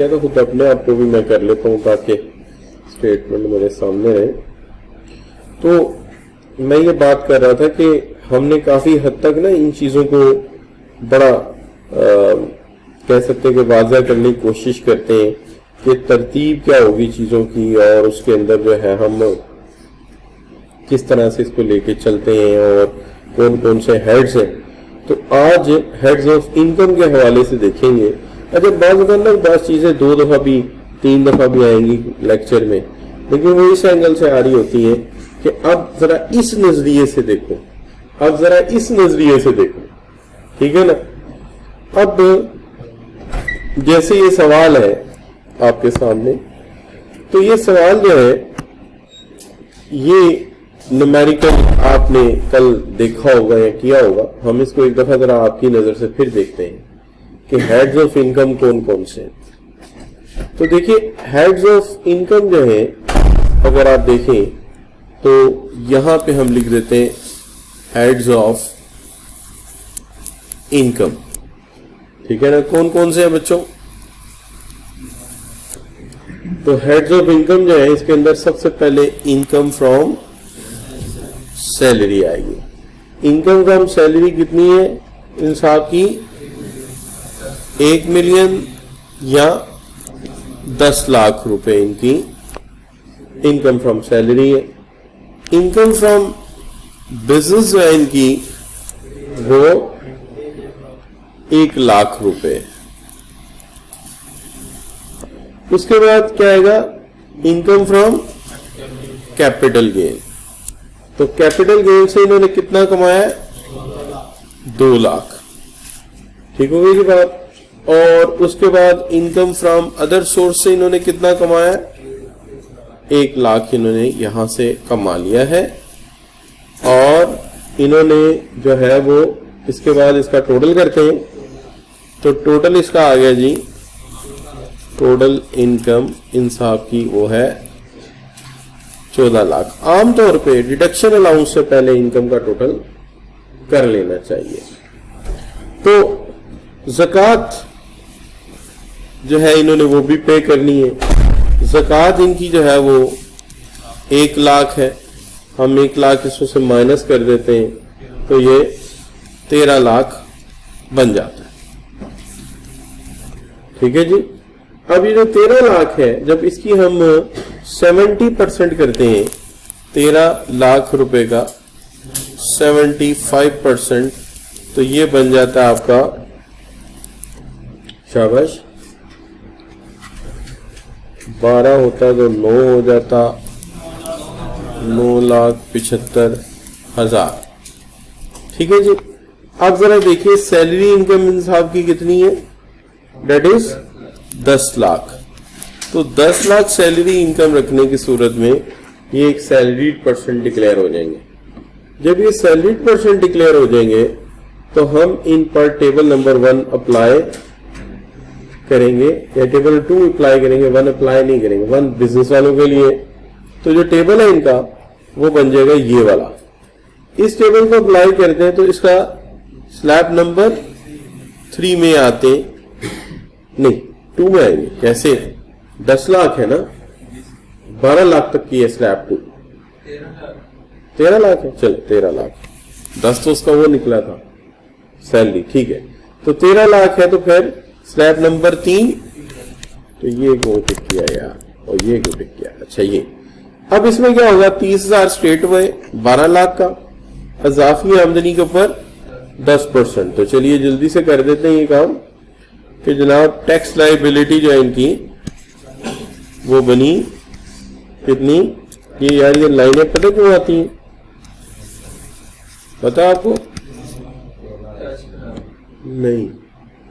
तो खुद अपने आप को भी मैं कर लेता हूँ ताकि स्टेटमेंट मेरे सामने रहे। तो मैं ये बात कर रहा था कि हमने काफी हद तक ना इन चीजों को बड़ा कह सकते हैं कि वाज़ह करने की कोशिश करते हैं कि तरतीब क्या होगी चीजों की और उसके अंदर जो है हम किस तरह से इसको लेके चलते हैं और कौन कौन से हेड्स हैं। तो आज हेड्स ऑफ इनकम के हवाले से देखेंगे। अच्छा, बाज़ चीजें 2 दफा भी 3 दफा भी आएंगी लेक्चर में, लेकिन वो इस एंगल से आ रही होती है कि अब जरा इस नजरिए से देखो, अब जरा इस नजरिए से देखो, ठीक है ना। अब जैसे ये सवाल है आपके सामने, तो ये सवाल जो है ये न्यूमेरिकल आपने कल देखा होगा या किया होगा। हम इसको एक दफा जरा आपकी नजर से फिर देखते हैं कि हेड्स ऑफ इनकम कौन कौन से हैं। तो देखिए, हेड्स ऑफ इनकम जो है अगर आप देखें तो यहां पे हम लिख देते हैं हेड्स ऑफ इनकम, ठीक है ना। कौन कौन से हैं बच्चों? तो हेड्स ऑफ इनकम जो है इसके अंदर सबसे पहले इनकम फ्रॉम सैलरी आएगी। इनकम फ्रॉम सैलरी कितनी है इन साहब की? 1 मिलियन या 10 लाख रुपए इनकी इनकम फ्रॉम सैलरी है। इनकम फ्रॉम बिजनेस जो है इनकी वो 1 लाख रुपए। उसके बाद क्या आएगा? Income from capital gain. तो कैपिटल गेन से इन्होंने कितना कमाया? 2 लाख, ठीक हो गई ये बात। और उसके बाद इनकम फ्रॉम अदर सोर्स से इन्होंने कितना कमाया? 1 लाख इन्होंने यहां से कमा लिया है। और इन्होंने जो है वो इसके बाद इसका टोटल करते हैं, तो टोटल इसका आ गया जी, टोटल इनकम इन साहब की वो है 14 लाख। आमतौर पे डिडक्शन अलाउंस से पहले इनकम का टोटल कर लेना चाहिए। तो ज़कात जो है इन्होंने वो भी पे करनी है। ज़कात इनकी जो है वो 1 लाख है। हम 1 लाख इसमें से माइनस कर देते हैं तो ये 13 लाख बन जाता है, ठीक है जी। अब ये जो 13 लाख है, जब इसकी हम 70% करते हैं, 13 लाख रुपए का 75%, तो ये बन जाता है आपका, शाबाश, 12 होता तो 9 हो जाता, 9,75,000, ठीक है जी। अब जरा देखिए सैलरी इनकम इन साहब की कितनी है? Date is 10 lakh. तो 10 लाख सैलरी इनकम रखने की सूरत में ये एक सैलरीड पर्सन डिक्लेयर हो जाएंगे। जब ये सैलरीड पर्सन डिक्लेयर हो जाएंगे तो हम इन पर टेबल नंबर 1 अप्लाई करेंगे या टेबल 2 अप्लाई करेंगे, 1 अप्लाई नहीं करेंगे, 1 बिजनेस वालों के लिए। तो जो टेबल है इनका वो बन जाएगा ये वाला। इस टेबल को अप्लाई करते हैं तो इसका स्लैब नंबर 3 में आते, नहीं 2 में आएंगे। कैसे? 10 लाख है ना, 12 लाख तक की है स्लैब 2, 13 लाख है, चलो 13 लाख, 10 तो उसका वो निकला था सैलरी, ठीक है। तो 13 लाख है, तो फिर स्लैब नंबर 3, तो ये को टिक किया यार और ये को टिक किया। अच्छा, ये अब इसमें क्या होगा? 30,000 स्ट्रेट हुए 12 लाख का, अजाफी आमदनी के ऊपर 10%। तो चलिए जल्दी से कर देते हैं ये काम कि जनाब टैक्स लायबिलिटी जो है इनकी वो बनी कितनी? ये यार ये लाइनें पता क्यों आती हैं? पता आपको? नहीं,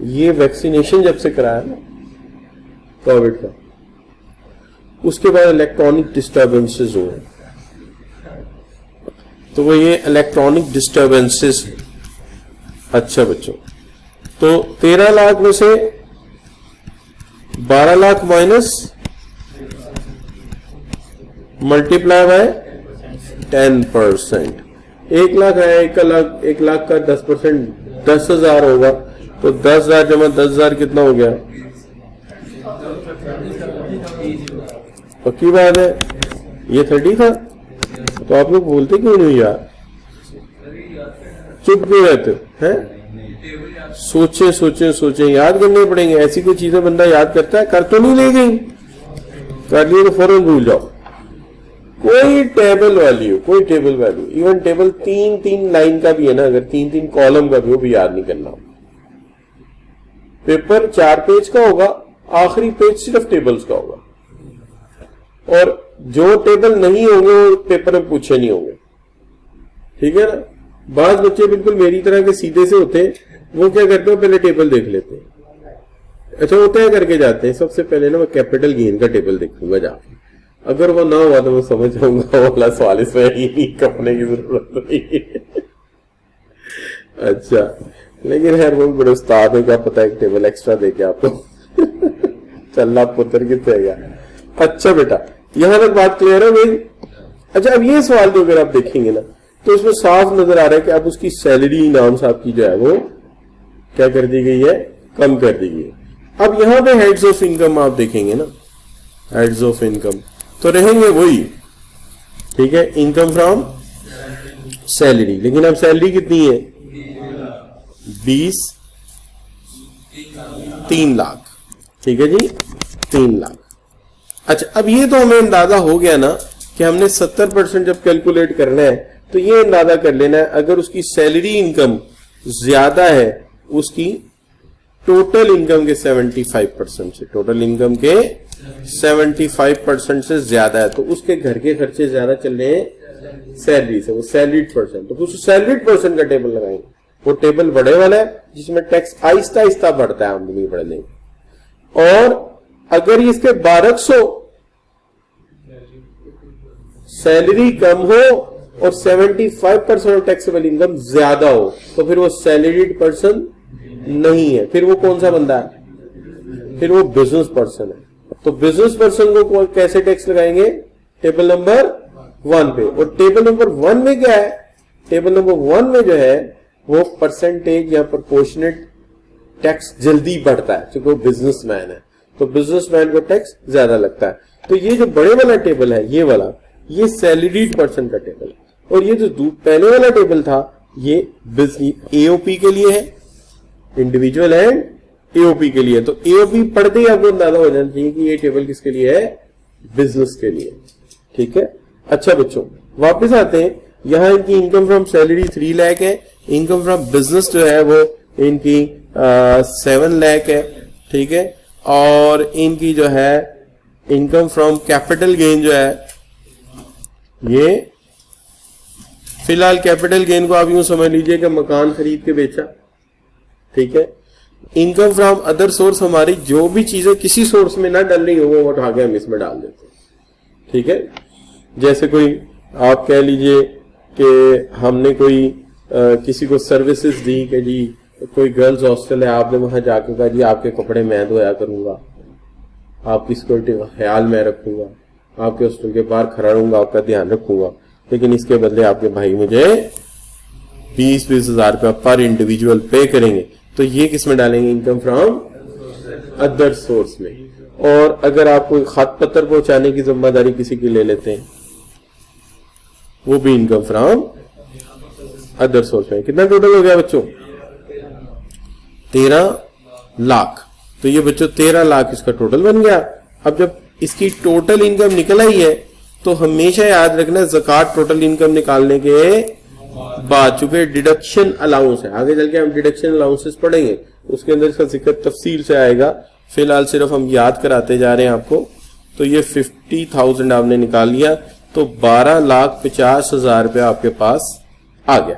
ये वैक्सीनेशन जब से कराया ना कोविड का, उसके बाद इलेक्ट्रॉनिक डिस्टर्बेंसेस हुए, तो वो ये इलेक्ट्रॉनिक डिस्टर्बेंसेस। अच्छा बच्चों, तो 13 लाख में से 12 lakh minus multiply by 10%। 1 lakh है, 1 लाख का 10% 10,000 होगा, तो 10,000 जमा 10,000 कितना हो गया? पक्की बात है, ये 30 था। तो आप लोग बोलते क्यों नहीं यार, चुप क्यों रहते हैं? सोचे सोचे सोचे, याद करने पड़ेंगे। ऐसी कोई चीजें बंदा याद करता है, कर तो नहीं ले गई, कर लिए तो फौरन भूल जाओ। कोई table value, even table 3-3 line का भी है ना, अगर 3-3 कॉलम का भी, वो भी याद नहीं करना। पेपर 4 पेज का होगा, आखिरी पेज सिर्फ टेबल्स का होगा, और जो टेबल नहीं होंगे वो पेपर में पूछे नहीं होंगे, ठीक है ना। बाज बच्चे बिल्कुल मेरी तरह के सीधे से होते हैं, वो क्या करते हैं, पहले टेबल देख लेते हैं। अच्छा, वो तय करके जाते हैं सबसे पहले ना, मैं कैपिटल गेन का टेबल देखूंगा जाके, अगर वो ना हुआ तो मैं समझ जाऊंगा वो वाला सवाल इसमें ही कपने की जरूरत नहीं है। अच्छा, लेकिन खैर वो बड़े उस्ताद है, क्या पता एक टेबल एक्स्ट्रा देके आपको चलना पुत्र कितने गया। अच्छा बेटा, यहां तक बात क्लियर है भाई। अच्छा, अब ये सवाल जो अगर आप देखेंगे ना, तो इसमें साफ नजर आ रहा है कि अब उसकी सैलरी इनाम साहब की जो है वो क्या कर दी गई है, कम कर दी गई है। अब यहां पे हेड्स ऑफ इनकम आप देखेंगे ना, हेड्स ऑफ इनकम तो रहेंगे वही, ठीक है, इनकम फ्रॉम सैलरी। लेकिन अब सैलरी कितनी है, 3 लाख, ठीक है जी, 3 लाख। अच्छा, अब ये तो हमें अंदाजा हो गया ना कि हमने 70% जब कैलकुलेट करना है तो ये अंदाजा कर लेना है, अगर उसकी सैलरी इनकम ज्यादा है उसकी टोटल इनकम के 75% से, टोटल इनकम के 75% से ज्यादा है, तो उसके घर के खर्चे ज्यादा चल रहे हैं सैलरी से, वो सैलरीड पर्सन, तो कुछ सैलरीड पर्सन का टेबल लगाएंगे। वो टेबल बड़े वाला है जिसमें टैक्स आहिस्ता आहिस्ता बढ़ता है आमदनी बढ़ने, और अगर इसके 1200 सैलरी कम हो और 75% टैक्सेबल इनकम ज्यादा हो, तो फिर वो सैलरीड पर्सन नहीं है, फिर वो कौन सा बंदा है, फिर वो बिजनेस पर्सन है। तो बिजनेस पर्सन को कैसे टैक्स लगाएंगे, टेबल नंबर 1 पे। और टेबल नंबर 1 में क्या है, टेबल नंबर 1 में जो है वो परसेंटेज या प्रोपोर्शनेट टैक्स जल्दी बढ़ता है, क्योंकि वो बिजनेसमैन है, तो बिजनेसमैन को टैक्स ज्यादा लगता है। तो ये जो बड़े वाला टेबल है, ये वाला, ये सैलरीड पर्सन का टेबल है, और ये जो पहले वाला टेबल था ये एओपी के लिए है, इंडिविजुअल एंड एओपी के लिए। तो एओपी पढ़ते ही आपको अंदाजा हो जाना चाहिए कि ये टेबल किसके लिए है, बिजनेस के लिए, ठीक है। अच्छा बच्चों, वापस आते हैं, यहां इनकी इनकम फ्रॉम सैलरी 3 लाख है, इनकम फ्रॉम बिजनेस जो है वो इनकी 7 लाख है, ठीक है। और इनकी जो है इनकम फ्रॉम कैपिटल गेन जो है, ये फिलहाल कैपिटल गेन को आप यूं समझ लीजिए कि मकान खरीद के बेचा, ठीक है। इनकम फ्रॉम अदर सोर्स, हमारी जो भी चीजें किसी सोर्स में ना डल रही हो वो उठा के हम इसमें डाल देते हैं, ठीक है। जैसे कोई आप कह लीजिए कि हमने कोई किसी को सर्विसेज दी कि जी कोई गर्ल्स हॉस्टल है, आपने वहां जाके कहा जी आपके कपड़े मैं धोया करूंगा, आपकी सिक्योरिटी का ख्याल मैं रखूंगा, आपके हॉस्टल के बाहर खड़ा रहूंगा, आपका ध्यान रखूंगा, लेकिन इसके बदले आपके भाई मुझे 20-20 हजार रुपया पर इंडिविजुअल पे करेंगे, तो ये किस में डालेंगे, इनकम फ्रॉम अदर सोर्स में। और अगर आप कोई खत पत्र पहुंचाने की जिम्मेदारी किसी की ले लेते हैं, वो भी इनकम फ्रॉम अदर सोर्स में। कितना टोटल हो गया बच्चों, 13 लाख। तो ये बच्चों 13 लाख इसका टोटल बन गया। अब जब इसकी टोटल इनकम निकल आई है तो हमेशा याद रखना ज़कात टोटल इनकम निकालने के बाद, चूंकि डिडक्शन अलाउंस है, आगे चल के हम डिडक्शन अलाउंसेस पढ़ेंगे, उसके अंदर इसका जिक्र तफसील से आएगा, फिलहाल सिर्फ हम याद कराते जा रहे हैं आपको। तो ये 50,000 आपने निकाल लिया, तो 12,50,000 रुपया आपके पास आ गया,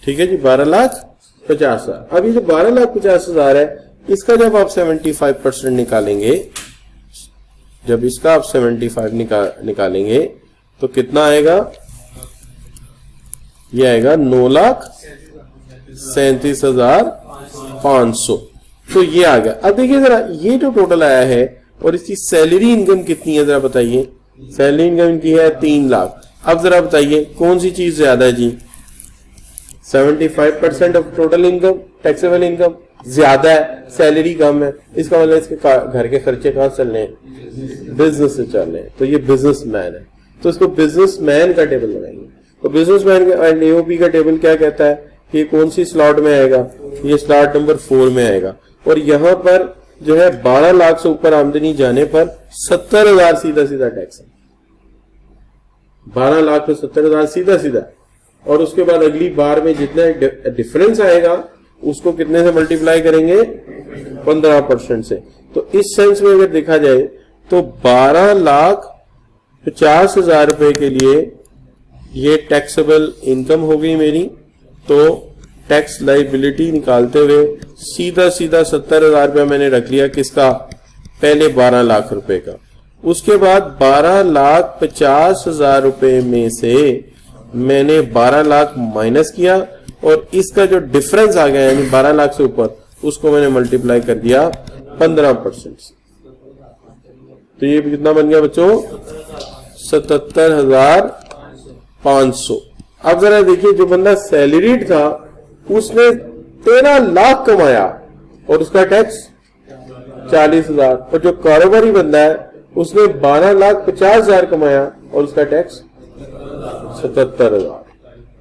ठीक है जी, 12,50,000। अब ये जो 12,50,000 है, इसका जब आप 75% निकालेंगे, जब इसका आप 75 निकालेंगे तो कितना आएगा, ये आएगा 9,37,500। तो ये आ गया। अब देखिए जरा, ये जो टोटल आया है और इसकी सैलरी इनकम कितनी है जरा बताइए। सैलरी इनकम इनकी है 3 लाख। अब जरा बताइए कौन सी चीज ज्यादा है जी, 75% of total income, taxable income, ज्यादा है, सैलरी कम है, इसका मतलब इसके घर के खर्चे कहाँ चल रहे हैं, बिजनेस से चल रहे हैं, तो ये बिजनेसमैन है, तो इसको बिजनेसमैन का टेबल लगाएंगे। तो बिजनेसमैन का एंड एओपी का टेबल क्या कहता है कि कौन सी स्लॉट में आएगा, ये स्लॉट नंबर 4 में आएगा। और यहां पर जो है 12 लाख से ऊपर आमदनी जाने पर 70,000 सीधा सीधा टैक्स है, 12 लाख में 70,000 सीधा सीधा। और उसके बाद अगली बार में जितना डिफरेंस आएगा उसको कितने से मल्टीप्लाई करेंगे, 15% से। तो इस सेंस में अगर देखा जाए तो 12,50,000 रुपए के लिए ये टैक्सेबल इनकम हो गई मेरी। तो टैक्स लाइबिलिटी निकालते हुए सीधा सीधा 70,000 रुपया मैंने रख लिया किसका, पहले 12 लाख रुपए का। उसके बाद 12,50,000 रुपए में से मैंने 12 लाख माइनस किया और इसका जो डिफरेंस आ गया यानी 12 लाख से ऊपर उसको मैंने मल्टीप्लाई कर दिया 15% से। तो ये कितना बन गया बच्चों, 77,500। अब जरा देखिए जो बंदा सैलरीड था उसने 13 लाख कमाया और उसका टैक्स 40,000, और जो कारोबारी बंदा है उसने 12,50,000 कमाया और उसका टैक्स 77,000।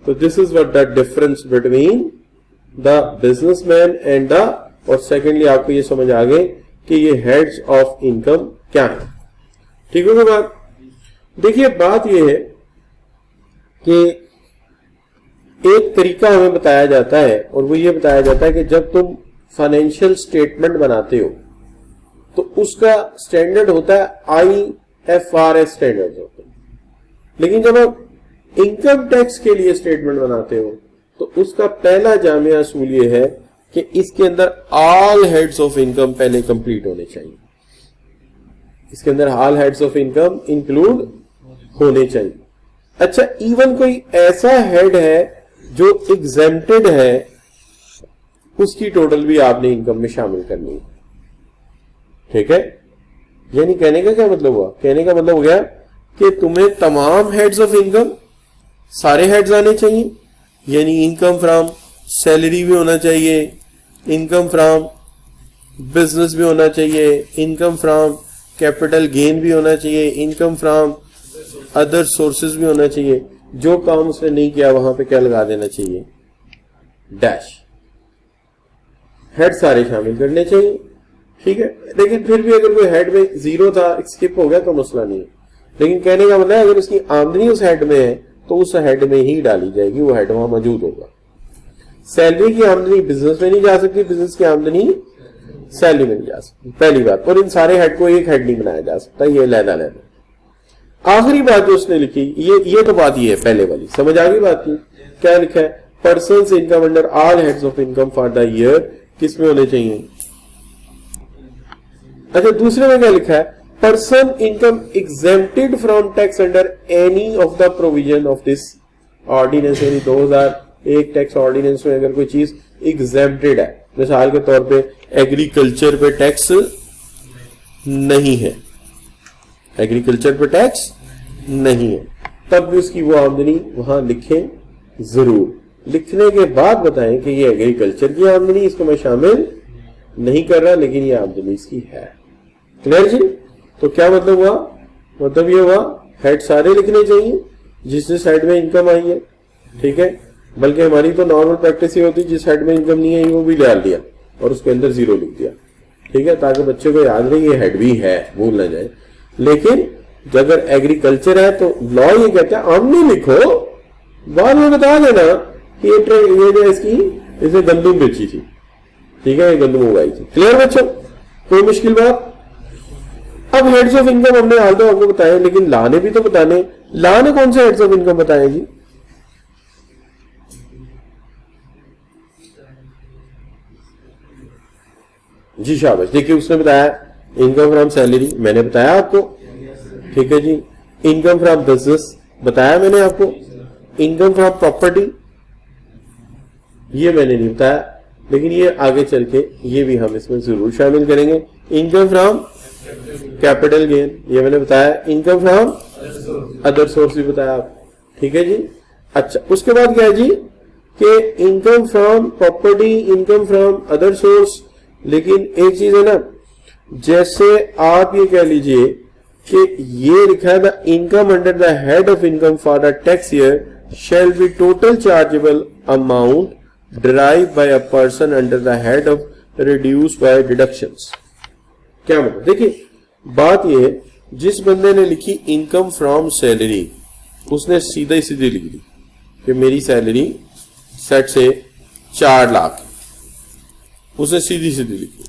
तो this is what the difference between the businessman and the, और सेकेंडली आपको ये समझ आ गए कि ये हेड्स ऑफ इनकम क्या है। ठीक है बात। देखिए बात ये है कि एक तरीका हमें बताया जाता है और वो ये बताया जाता है कि जब तुम फाइनेंशियल स्टेटमेंट बनाते हो तो उसका स्टैंडर्ड होता है IFRS स्टैंडर्ड होते हैं, लेकिन जब आप इनकम टैक्स के लिए स्टेटमेंट बनाते हो तो उसका पहला जामिया असूल ये है कि इसके अंदर ऑल हेड्स ऑफ इनकम पहले कंप्लीट होने चाहिए, इसके अंदर all heads of income include होने चाहिए। अच्छा, इवन कोई ऐसा हेड है जो एग्जेम्प्टेड है उसकी टोटल भी आपने इनकम में शामिल करनी है। ठीक है, यानी कहने का क्या मतलब हुआ, कहने का मतलब हो गया कि तुम्हें तमाम हेड्स ऑफ इनकम सारे हेड्स आने चाहिए, यानी इनकम फ्रॉम सैलरी भी होना चाहिए, इनकम फ्रॉम बिजनेस भी होना चाहिए, इनकम फ्रॉम कैपिटल गेन भी होना चाहिए, इनकम फ्रॉम अदर सोर्सेज भी होना चाहिए। जो काम उसने नहीं किया वहां पे क्या लगा देना चाहिए, डैश। हेड सारे शामिल करने चाहिए। ठीक है, लेकिन फिर भी अगर कोई हेड में जीरो था, स्किप हो गया तो मसला नहीं है, लेकिन कहने का मतलब अगर उसकी आमदनी उस हेड में है तो उस हेड में ही डाली जाएगी, वो हेड वहां मौजूद होगा। सैलरी की आमदनी बिजनेस में नहीं जा सकती, बिजनेस की आमदनी सैलरी में नहीं जा सकती, पहली बात। और इन सारे हेड को एक हेड नहीं बनाया जा सकता, ये लहदा लहदा। आखिरी बात जो उसने लिखी, ये तो बात ये है पहले वाली, समझ आ गई बात की। क्या लिखा है, persons income under all heads of income for the year किस में होने चाहिए। अच्छा, दूसरे में क्या लिखा है, person income exempted from tax under any of the provision of this ordinance, यानी 2001 टैक्स ऑर्डिनेंस में अगर कोई चीज एग्जेम्प्टेड है, मिसाल के तौर पे एग्रीकल्चर पे टैक्स नहीं है, एग्रीकल्चर पे टैक्स नहीं है, तब भी उसकी वो आमदनी वहां लिखें जरूर। लिखने के बाद बताएं कि ये एग्रीकल्चर की आमदनी, इसको मैं शामिल नहीं कर रहा, लेकिन ये आमदनी इसकी है। क्लियर जी। तो क्या मतलब हुआ, मतलब ये हुआ हेड सारे लिखने चाहिए जिस जिस हेड में इनकम आई है। ठीक है, बल्कि हमारी तो नॉर्मल प्रैक्टिस ये होती है जिस हेड में इनकम नहीं आई वो भी डाल दिया और उसके अंदर जीरो लिख दिया। ठीक है, ताकि बच्चे को याद रहे ये हेड भी है, भूल ना जाए। लेकिन अगर एग्रीकल्चर है तो लॉ ये कहता है आमदनी लिखो, बाद में बता देना कि ये जो इसकी इसने गंदुम बेची थी। ठीक है, ये गंदुम उगाई थी। क्लियर बच्चों, कोई मुश्किल बात। अब हेड्स ऑफ इनकम हमने हाल तो आपको बताया, लेकिन ला ने भी तो बताने, ला ने कौन से हेड्स ऑफ इनकम बताए जी। जी शाबाश। देखिए उसने बताया इनकम फ्रॉम सैलरी, मैंने बताया आपको। ठीक है जी, इनकम फ्रॉम बिजनेस बताया मैंने आपको, इनकम फ्रॉम प्रॉपर्टी ये मैंने नहीं बताया, लेकिन ये आगे चल के ये भी हम इसमें जरूर शामिल करेंगे। इनकम फ्रॉम कैपिटल गेन ये मैंने बताया, इनकम फ्रॉम अदर सोर्स भी बताया आप। ठीक है जी। अच्छा, उसके बाद क्या है जी, कि income from property, income from other source, लेकिन एक चीज है ना, जैसे आप ये कह लीजिए कि ये लिखा है the income under the head of income for the tax year shall be total chargeable amount derive by a person under the head of reduce by deductions. क्या मतलब, देखिए बात ये है, जिस बंदे ने लिखी इनकम फ्रॉम सैलरी, उसने सीधा ही सीधी लिख दी कि मेरी सैलरी सेट से 4 लाख, उसने सीधी सीधी लिखी।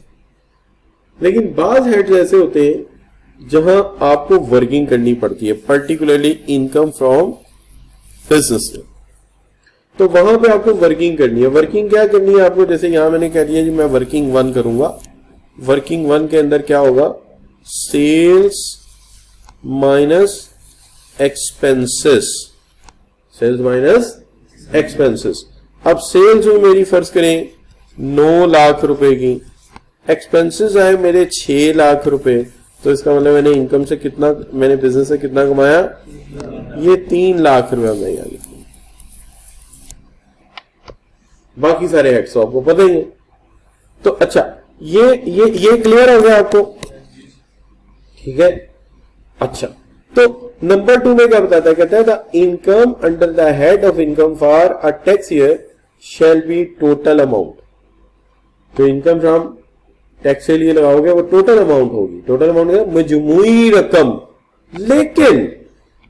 लेकिन बाज हेड ऐसे होते हैं जहां आपको वर्किंग करनी पड़ती है, पर्टिकुलरली इनकम फ्रॉम बिजनेस में, तो वहां पे आपको वर्किंग करनी है। वर्किंग क्या करनी है आपको, जैसे यहां मैंने कह दिया जी मैं वर्किंग 1 करूंगा। वर्किंग 1 के अंदर क्या होगा, sales minus expenses, sales minus expenses. अब सेल्स हुई मेरी फर्ज करें 9 लाख रुपए की, एक्सपेंसेस आए मेरे 6 लाख रुपए, तो इसका मतलब मैंने इनकम से कितना, मैंने बिजनेस से कितना कमाया, ये 3 लाख रुपए मैं यहाँ लिखूंगा। बाकी सारे हेड्स तो आपको पता ही है। तो अच्छा, ये क्लियर हो गया आपको, ठीक है। अच्छा, तो नंबर 2 में क्या बताता है, कहता है the income under the head of income for a tax year shall be total amount. तो इनकम फ्रॉम टैक्स के लिए लगाओगे वो टोटल अमाउंट होगी, टोटल अमाउंट है मजमूई रकम, लेकिन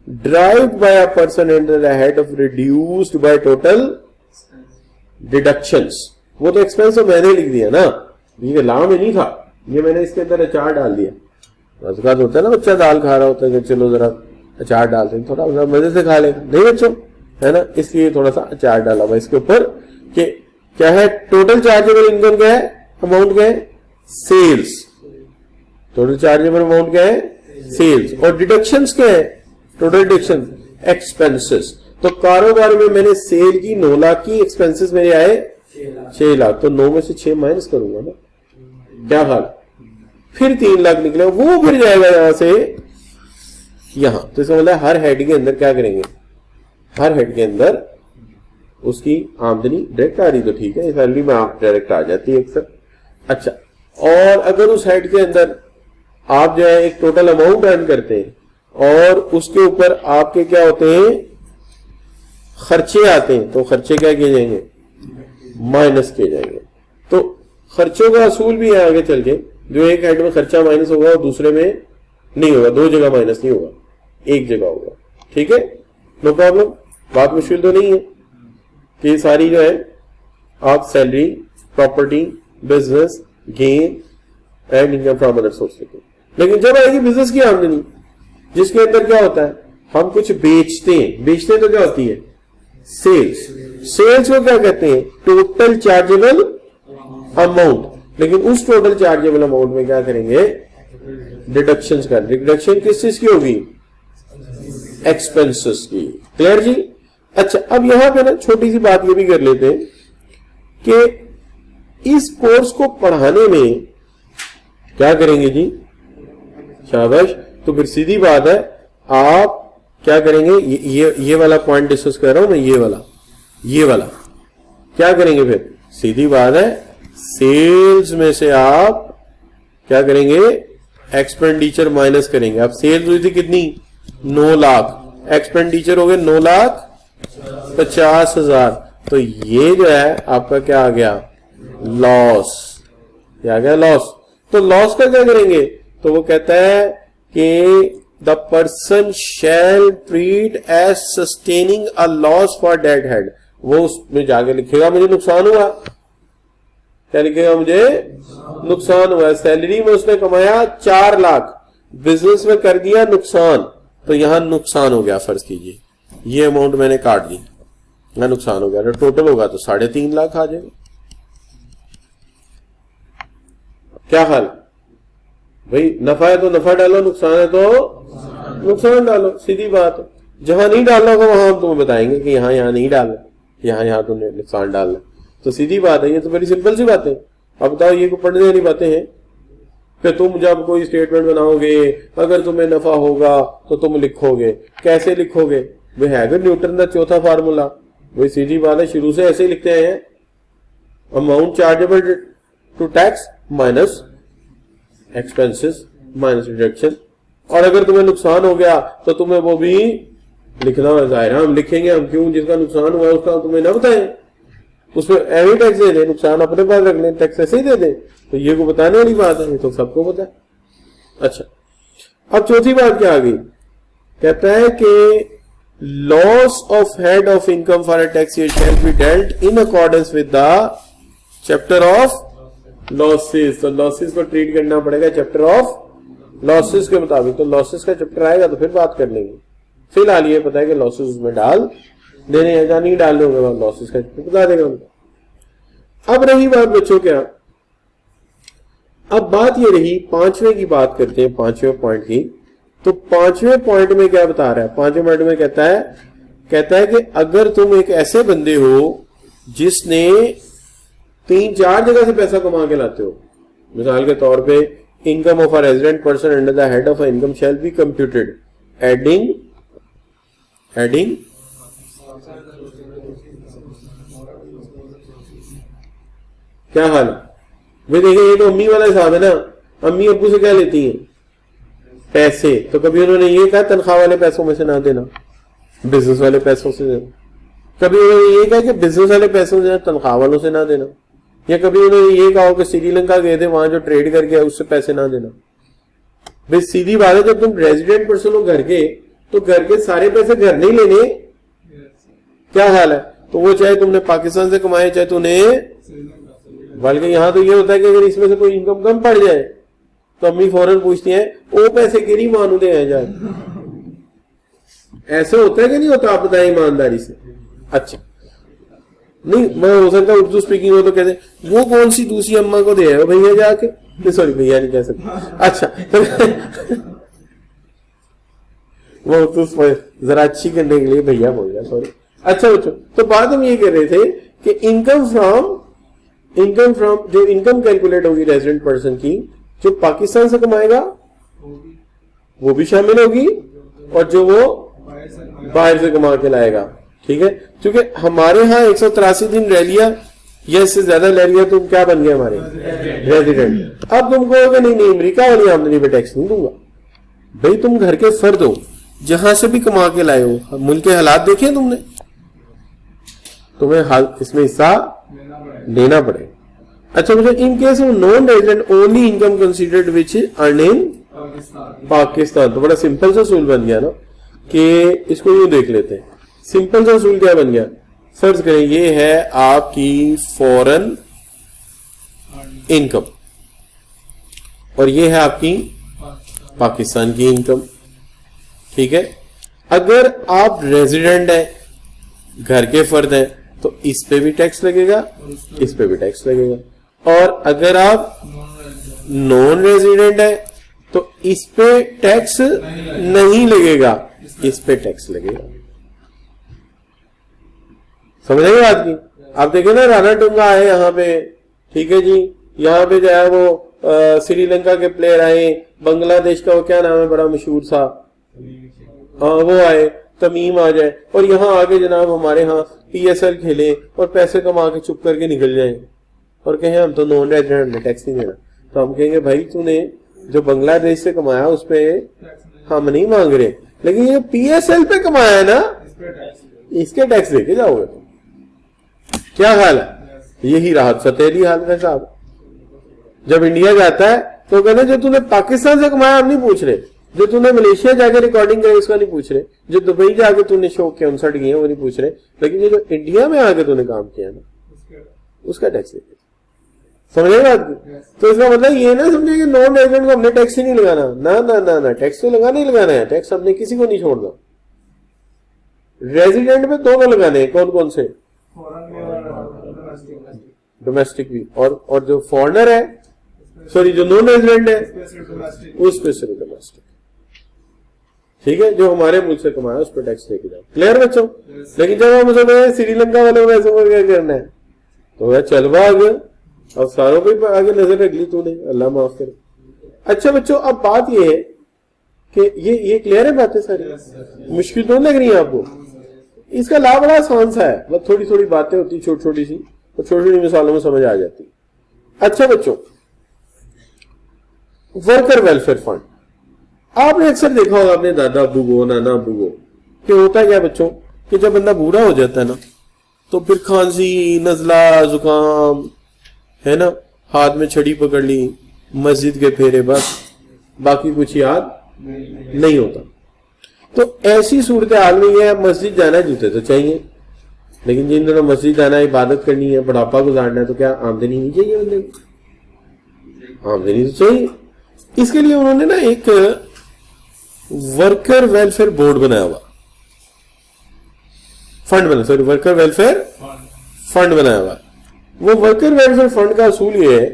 drive bye a person under the head of reduced by total deductions. वो तो एक्सपेंस तो मैंने लिख दिया ना, ये लाभ में नहीं था, ये मैंने इसके अंदर अचार डाल दिया। मज़ेदार होता है ना, बच्चा दाल खा रहा होता है कि चलो जरा अचार डालते हैं, थोड़ा मजे से खा ले, नहीं बच्चों, है ना, इसलिए थोड़ा सा अचार डाला हुआ इसके ऊपर। कि क्या है, टोटल चार्जेबल इनकम क्या है, अमाउंट क्या है, सेल्स। टोटल चार्जेबल अमाउंट क्या है, सेल्स। और डिडक्शंस क्या है, टोटल डिडक्शन एक्सपेंसेस। तो कारोबार में मैंने सेल की 9 लाख की, एक्सपेंसेस मेरे आए 6 लाख, तो 9 में से 6 माइनस करूंगा ना, क्या हाल, फिर 3 लाख निकले, वो फिर जाएगा यहां से यहां। तो इसका मतलब हर हेड के अंदर क्या करेंगे, हर हेड के अंदर उसकी आमदनी डायरेक्ट आ रही तो ठीक है, सैलरी में आप डायरेक्ट आ जाती है अक्सर। अच्छा, और अगर उस हेड के अंदर आप जो है एक टोटल अमाउंट अर्न करते हैं और उसके ऊपर आपके क्या होते हैं, खर्चे आते हैं, तो खर्चे क्या किए जाएंगे, माइनस किए जाएंगे। तो खर्चों का असूल भी है आगे चल के, जो एक हेड में खर्चा माइनस होगा और दूसरे में नहीं होगा, 2 जगह माइनस नहीं होगा, एक जगह होगा, ठीक है, नो प्रॉब्लम। बात मुश्किल तो नहीं है कि सारी जो है आप salary, property, business, gain and income from other source लिखें। लेकिन जब आएगी बिजनेस की आमदनी, जिसके अंदर क्या होता है, हम कुछ बेचते हैं, बेचते हैं तो क्या होती है, सेल्स। सेल्स को क्या कहते हैं, टोटल चार्जेबल अमाउंट। लेकिन उस टोटल चार्जेबल अमाउंट में क्या करेंगे, डिडक्शंस कर, डिडक्शन किस चीज की होगी, एक्सपेंसेस की। क्लियर जी। अच्छा, अब यहां पे ना छोटी सी बात ये भी कर लेते हैं कि इस कोर्स को पढ़ाने में क्या करेंगे जी, शाबाश। तो फिर सीधी बात है, आप क्या करेंगे, ये वाला पॉइंट डिस्कस कर रहा हूं मैं, ये वाला क्या करेंगे, फिर सीधी बात है, सेल्स में से आप क्या करेंगे, एक्सपेंडिचर माइनस करेंगे। अब सेल्स हुई थी कितनी, 9 लाख, एक्सपेंडिचर हो गए 9,50,000, तो ये जो है आपका क्या आ गया, लॉस। क्या आ गया, लॉस। तो लॉस का क्या करेंगे, तो वो कहता है कि the person shall treat as sustaining a loss for that head. वो उसमें जाके लिखेगा मुझे नुकसान हुआ, क्या लिखेगा, मुझे नुकसान हुआ। सैलरी में उसने कमाया 4 लाख, बिजनेस में कर दिया नुकसान, तो यहां नुकसान हो गया, फर्ज कीजिए ये अमाउंट मैंने काट दी, यहां नुकसान हो गया, तो टोटल होगा तो 3.5 लाख आ जाएगा। क्या हाल भाई, नफा है तो नफा डालो, नुकसान है तो नुकसान डालो, सीधी बात है। जहां नहीं डालना होगा वहां हम तुम्हें बताएंगे कि यहां नहीं डालना, यहां तुमने नुकसान डालना, तो सीधी बात है। ये तो बड़ी सिंपल सी बात है। अब बताओ, ये को पढ़ने वाली बातें हैं कि तुम जब कोई स्टेटमेंट बनाओगे, अगर तुम्हें नफा होगा तो तुम लिखोगे, कैसे लिखोगे, वह है न्यूटन का चौथा फार्मूला, वही सीधी बात है, शुरू से ऐसे ही लिखते हैं, amount chargeable to tax minus expenses minus deduction. और अगर तुम्हें नुकसान हो गया तो तुम्हें वो भी लिखना है, जाहिर है हम लिखेंगे, हम क्यों, जिसका नुकसान हुआ उसका तुम्हें ना बताएं, उसमें एवरी टैक्स दे दे, नुकसान अपने पास रख लें, टैक्स ऐसे ही दे दे, तो ये को बताने वाली बात है, ये तो सबको पता है। अच्छा, अब चौथी बात क्या आ गई, कहता है कि loss of head of income for a tax year shall be dealt in accordance with the chapter of losses. तो लॉसेस को ट्रीट करना पड़ेगा चैप्टर ऑफ लॉसेस के मुताबिक। तो लॉसेस का चैप्टर आएगा तो फिर बात कर लेंगे, फिलहाल ये पता है कि लॉसेस उसमें डाल देने हैं या नहीं डालने होंगे, लॉसेस का चैप्टर बता देगा उनको। अब रही बात बच्चों क्या, अब बात ये रही, पांचवें की बात करते हैं, पांचवें पॉइंट की। तो पांचवें पॉइंट में क्या बता रहा है, पांचवें पॉइंट में कहता है कि अगर तुम एक ऐसे बंदे हो जिसने 3-4 जगह से पैसा कमा के लाते हो, मिसाल के तौर पे income of a resident person under the head of income shall be computed adding क्या हाल है भाई, देखिए ये तो अम्मी वाला हिसाब है ना, अम्मी अब्बू से क्या लेती हैं पैसे, तो कभी उन्होंने ये कहा तनख्वाह वाले पैसों में से ना देना, बिजनेस वाले पैसों से देना, कभी उन्होंने ये कहा कि बिजनेस वाले पैसों से तनख्वाह वालों से ना देना, या कभी उन्होंने ये कहा कि श्रीलंका गए थे वहां जो ट्रेड करके उससे पैसे ना देना। भाई सीधी बात है, जब तुम रेजिडेंट पर्सन हो घर के, तो घर के सारे पैसे घर नहीं लेने, क्या हाल है, तो वो चाहे तुमने पाकिस्तान से कमाए चाहे तूने, बल्कि यहां तो ये होता है कि अगर इसमें से कोई इनकम कम पड़ जाए तो अम्मी फौरन पूछती है वो पैसे गिरी मानू दे जाए, ऐसे होता है कि नहीं होता, आप बताएं ईमानदारी से। अच्छा नहीं, मैं हो सकता उर्दू स्पीकिंग हो तो कहते वो कौन सी दूसरी अम्मा को दे भैया जाके, नहीं सॉरी भैया नहीं कह सकते, अच्छा वो तो जरा अच्छी करने के लिए भैया बोल गया, सॉरी। अच्छा बच्चों, तो बात हम ये कर रहे थे कि इनकम फ्रॉम जो इनकम कैलकुलेट होगी रेजिडेंट पर्सन की, जो पाकिस्तान से कमाएगा वो भी शामिल होगी, और जो वो बाहर से कमा के लाएगा, ठीक है। क्योंकि हमारे यहाँ 183 दिन रह लिया या इससे ज्यादा रह लिया, तुम क्या बन गए हमारे रेजिडेंट। अब तुम कहोगे नहीं अमेरिका वाली आमदनी पे टैक्स नहीं दूंगा। भाई तुम घर के फर्द हो, जहां से भी कमा के लाए हो, मुल्क के हालात देखे तुमने, तुम्हें इसमें हिस्सा लेना पड़ेगा। अच्छा मुझे in case of non resident only income considered which earn in Pakistan, तो बड़ा सिंपल सा सूल बन गया ना, कि इसको यूं देख लेते हैं। सिंपल सा सूल क्या बन गया, फर्ज करें ये है आपकी फॉरेन इनकम और ये है आपकी पाकिस्तान की इनकम, ठीक है। अगर आप रेजिडेंट हैं, घर के फर्द हैं, तो इस पे भी टैक्स लगेगा, इस पे भी टैक्स लगेगा, और अगर आप नॉन रेजिडेंट है तो इस पे टैक्स नहीं लगेगा, इस पे टैक्स लगेगा। समझ आएगी बात की। आप देखें ना, राणा टुंगा आए यहाँ पे, ठीक है जी, यहाँ पे जो है वो श्रीलंका के प्लेयर आए, बांग्लादेश का वो क्या नाम है बड़ा मशहूर सा, हाँ वो आए, तमीम आ जाए, और यहाँ आके जनाब हमारे यहाँ PSL खेले और पैसे कमा के चुप करके निकल जाए और कहें हम तो नॉन रेजिडेंट में टैक्स नहीं देना, तो हम कहेंगे भाई तूने जो बांग्लादेश से कमाया उस पे हम नहीं मांग रहे, लेकिन ये PSL पे कमाया है ना, इसके टैक्स देके जाओगे। क्या हाल है, यही राहत सतेली हाल है साहब। जब इंडिया जाता है तो कहते जो तूने पाकिस्तान से कमाया हम नहीं पूछ रहे, जो तूने मलेशिया जाके रिकॉर्डिंग करे उसका नहीं पूछ रहे, जो दुबई जाके तूने शो के 59 किए वो नहीं पूछ रहे, लेकिन ये जो इंडिया में आके तूने काम किया ना उसका टैक्स देते। समझे बात की। तो इसका मतलब ये ना समझे कि नॉन रेजिडेंट को हमने टैक्स ही नहीं लगाना, ना ना ना ना, टैक्स तो लगाना ही लगाना है, टैक्स हमने किसी को नहीं छोड़ना। रेजिडेंट में दोनों लगाने हैं, कौन कौन से, डोमेस्टिक भी, और जो फॉरेनर है, सॉरी जो नॉन रेजिडेंट है उस पे सिर्फ डोमेस्टिक, ठीक है, जो हमारे मुल्क से कमाया उस पर टैक्स लेके जाओ। क्लियर बच्चों। लेकिन जब हम उसे श्रीलंका वाले वैसे को क्या करना है तो वह चल भाग, अब सारों पे आगे नजर रख ली तूने, अल्लाह माफ करे। अच्छा बच्चों, अब बात ये है कि ये क्लियर है बातें सारी, मुश्किल तो लग रही है आपको। इसका लाभ बड़ा आसान सा है, बस थोड़ी थोड़ी बातें होती छोटी छोटी सी, तो छोटी छोटी मिसालों में समझ आ जाती। अच्छा बच्चों, वर्कर वेलफेयर फंड आपने अक्सर देखा होगा अपने दादा अब्बू को, नाना अब्बू को, कि होता क्या बच्चों कि जब बंदा बूढ़ा हो जाता है ना, तो फिर खांसी, नजला, जुकाम, है ना, हाथ में छड़ी पकड़ ली, मस्जिद के फेरे, बस बाकी कुछ याद नहीं होता। तो ऐसी सूरत हाल में यह मस्जिद जाना है, जूते तो चाहिए, लेकिन जिन दिनों मस्जिद जाना है, इबादत करनी है, बुढ़ापा गुजारना है, तो क्या आमदनी नहीं चाहिए बंदे को? आमदनी तो चाहिए। इसके लिए उन्होंने ना एक वर्कर वेलफेयर बोर्ड बनाया हुआ, फंड बना, सॉरी वर्कर वेलफेयर फंड बनाया हुआ। वो वर्कर वेलफेयर फंड का असूल ये है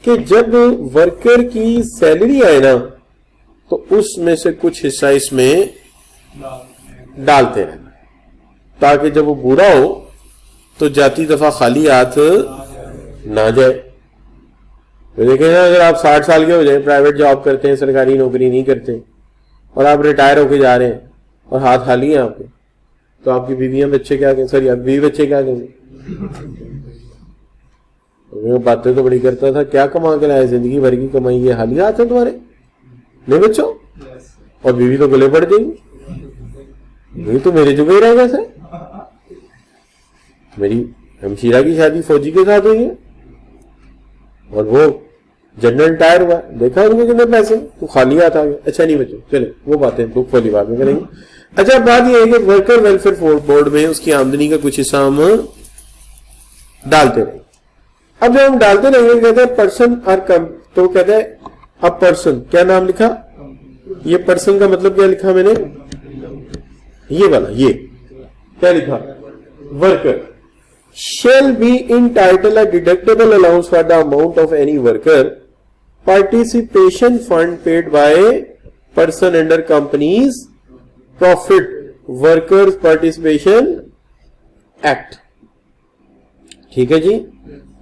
कि जब वर्कर की सैलरी आए ना, तो उसमें से कुछ हिस्सा इसमें डालते रहना, ताकि जब वो बूढ़ा हो तो जाती दफा खाली हाथ ना जाए। तो देखें ना, अगर आप 60 साल के हो जाए, प्राइवेट जॉब करते हैं, सरकारी नौकरी नहीं करते, और आप रिटायर होके जा रहे हैं और हाथ खाली है आपके, तो आपकी बीवियां बच्चे क्या कहेंगे? सॉरी, आप बीवी बच्चे क्या कहेंगे? बातें तो बड़ी करता था, क्या कमा के लाए, जिंदगी भर की कमाई, ये हाली हाथ है तुम्हारे, नहीं बच्चों? और बीवी तो गले पड़ जाएंगी, बीवी तो मेरे जुगे रहेगा सर। मेरी हमशीरा की शादी फौजी के साथ हुई है, और वो जनरल रिटायर हुआ, देखा उनके कितने पैसे, तो खाली हाथ आ गए। अच्छा नहीं बच्चों, चले वो बातें दुख वाली बात में करेंगे। अच्छा, बात यह है कि वर्कर वेलफेयर बोर्ड में उसकी आमदनी का कुछ हिस्सा हम डालते रहे। अब जब हम डालते रहेंगे, कहते हैं पर्सन और कम, तो कहते हैं अब पर्सन, क्या नाम लिखा? ये पर्सन का मतलब क्या लिखा मैंने? ये वाला, ये क्या लिखा? Worker shall be entitled a deductible allowance for the amount of any worker participation fund paid by person under company's profit workers participation act। ठीक है जी।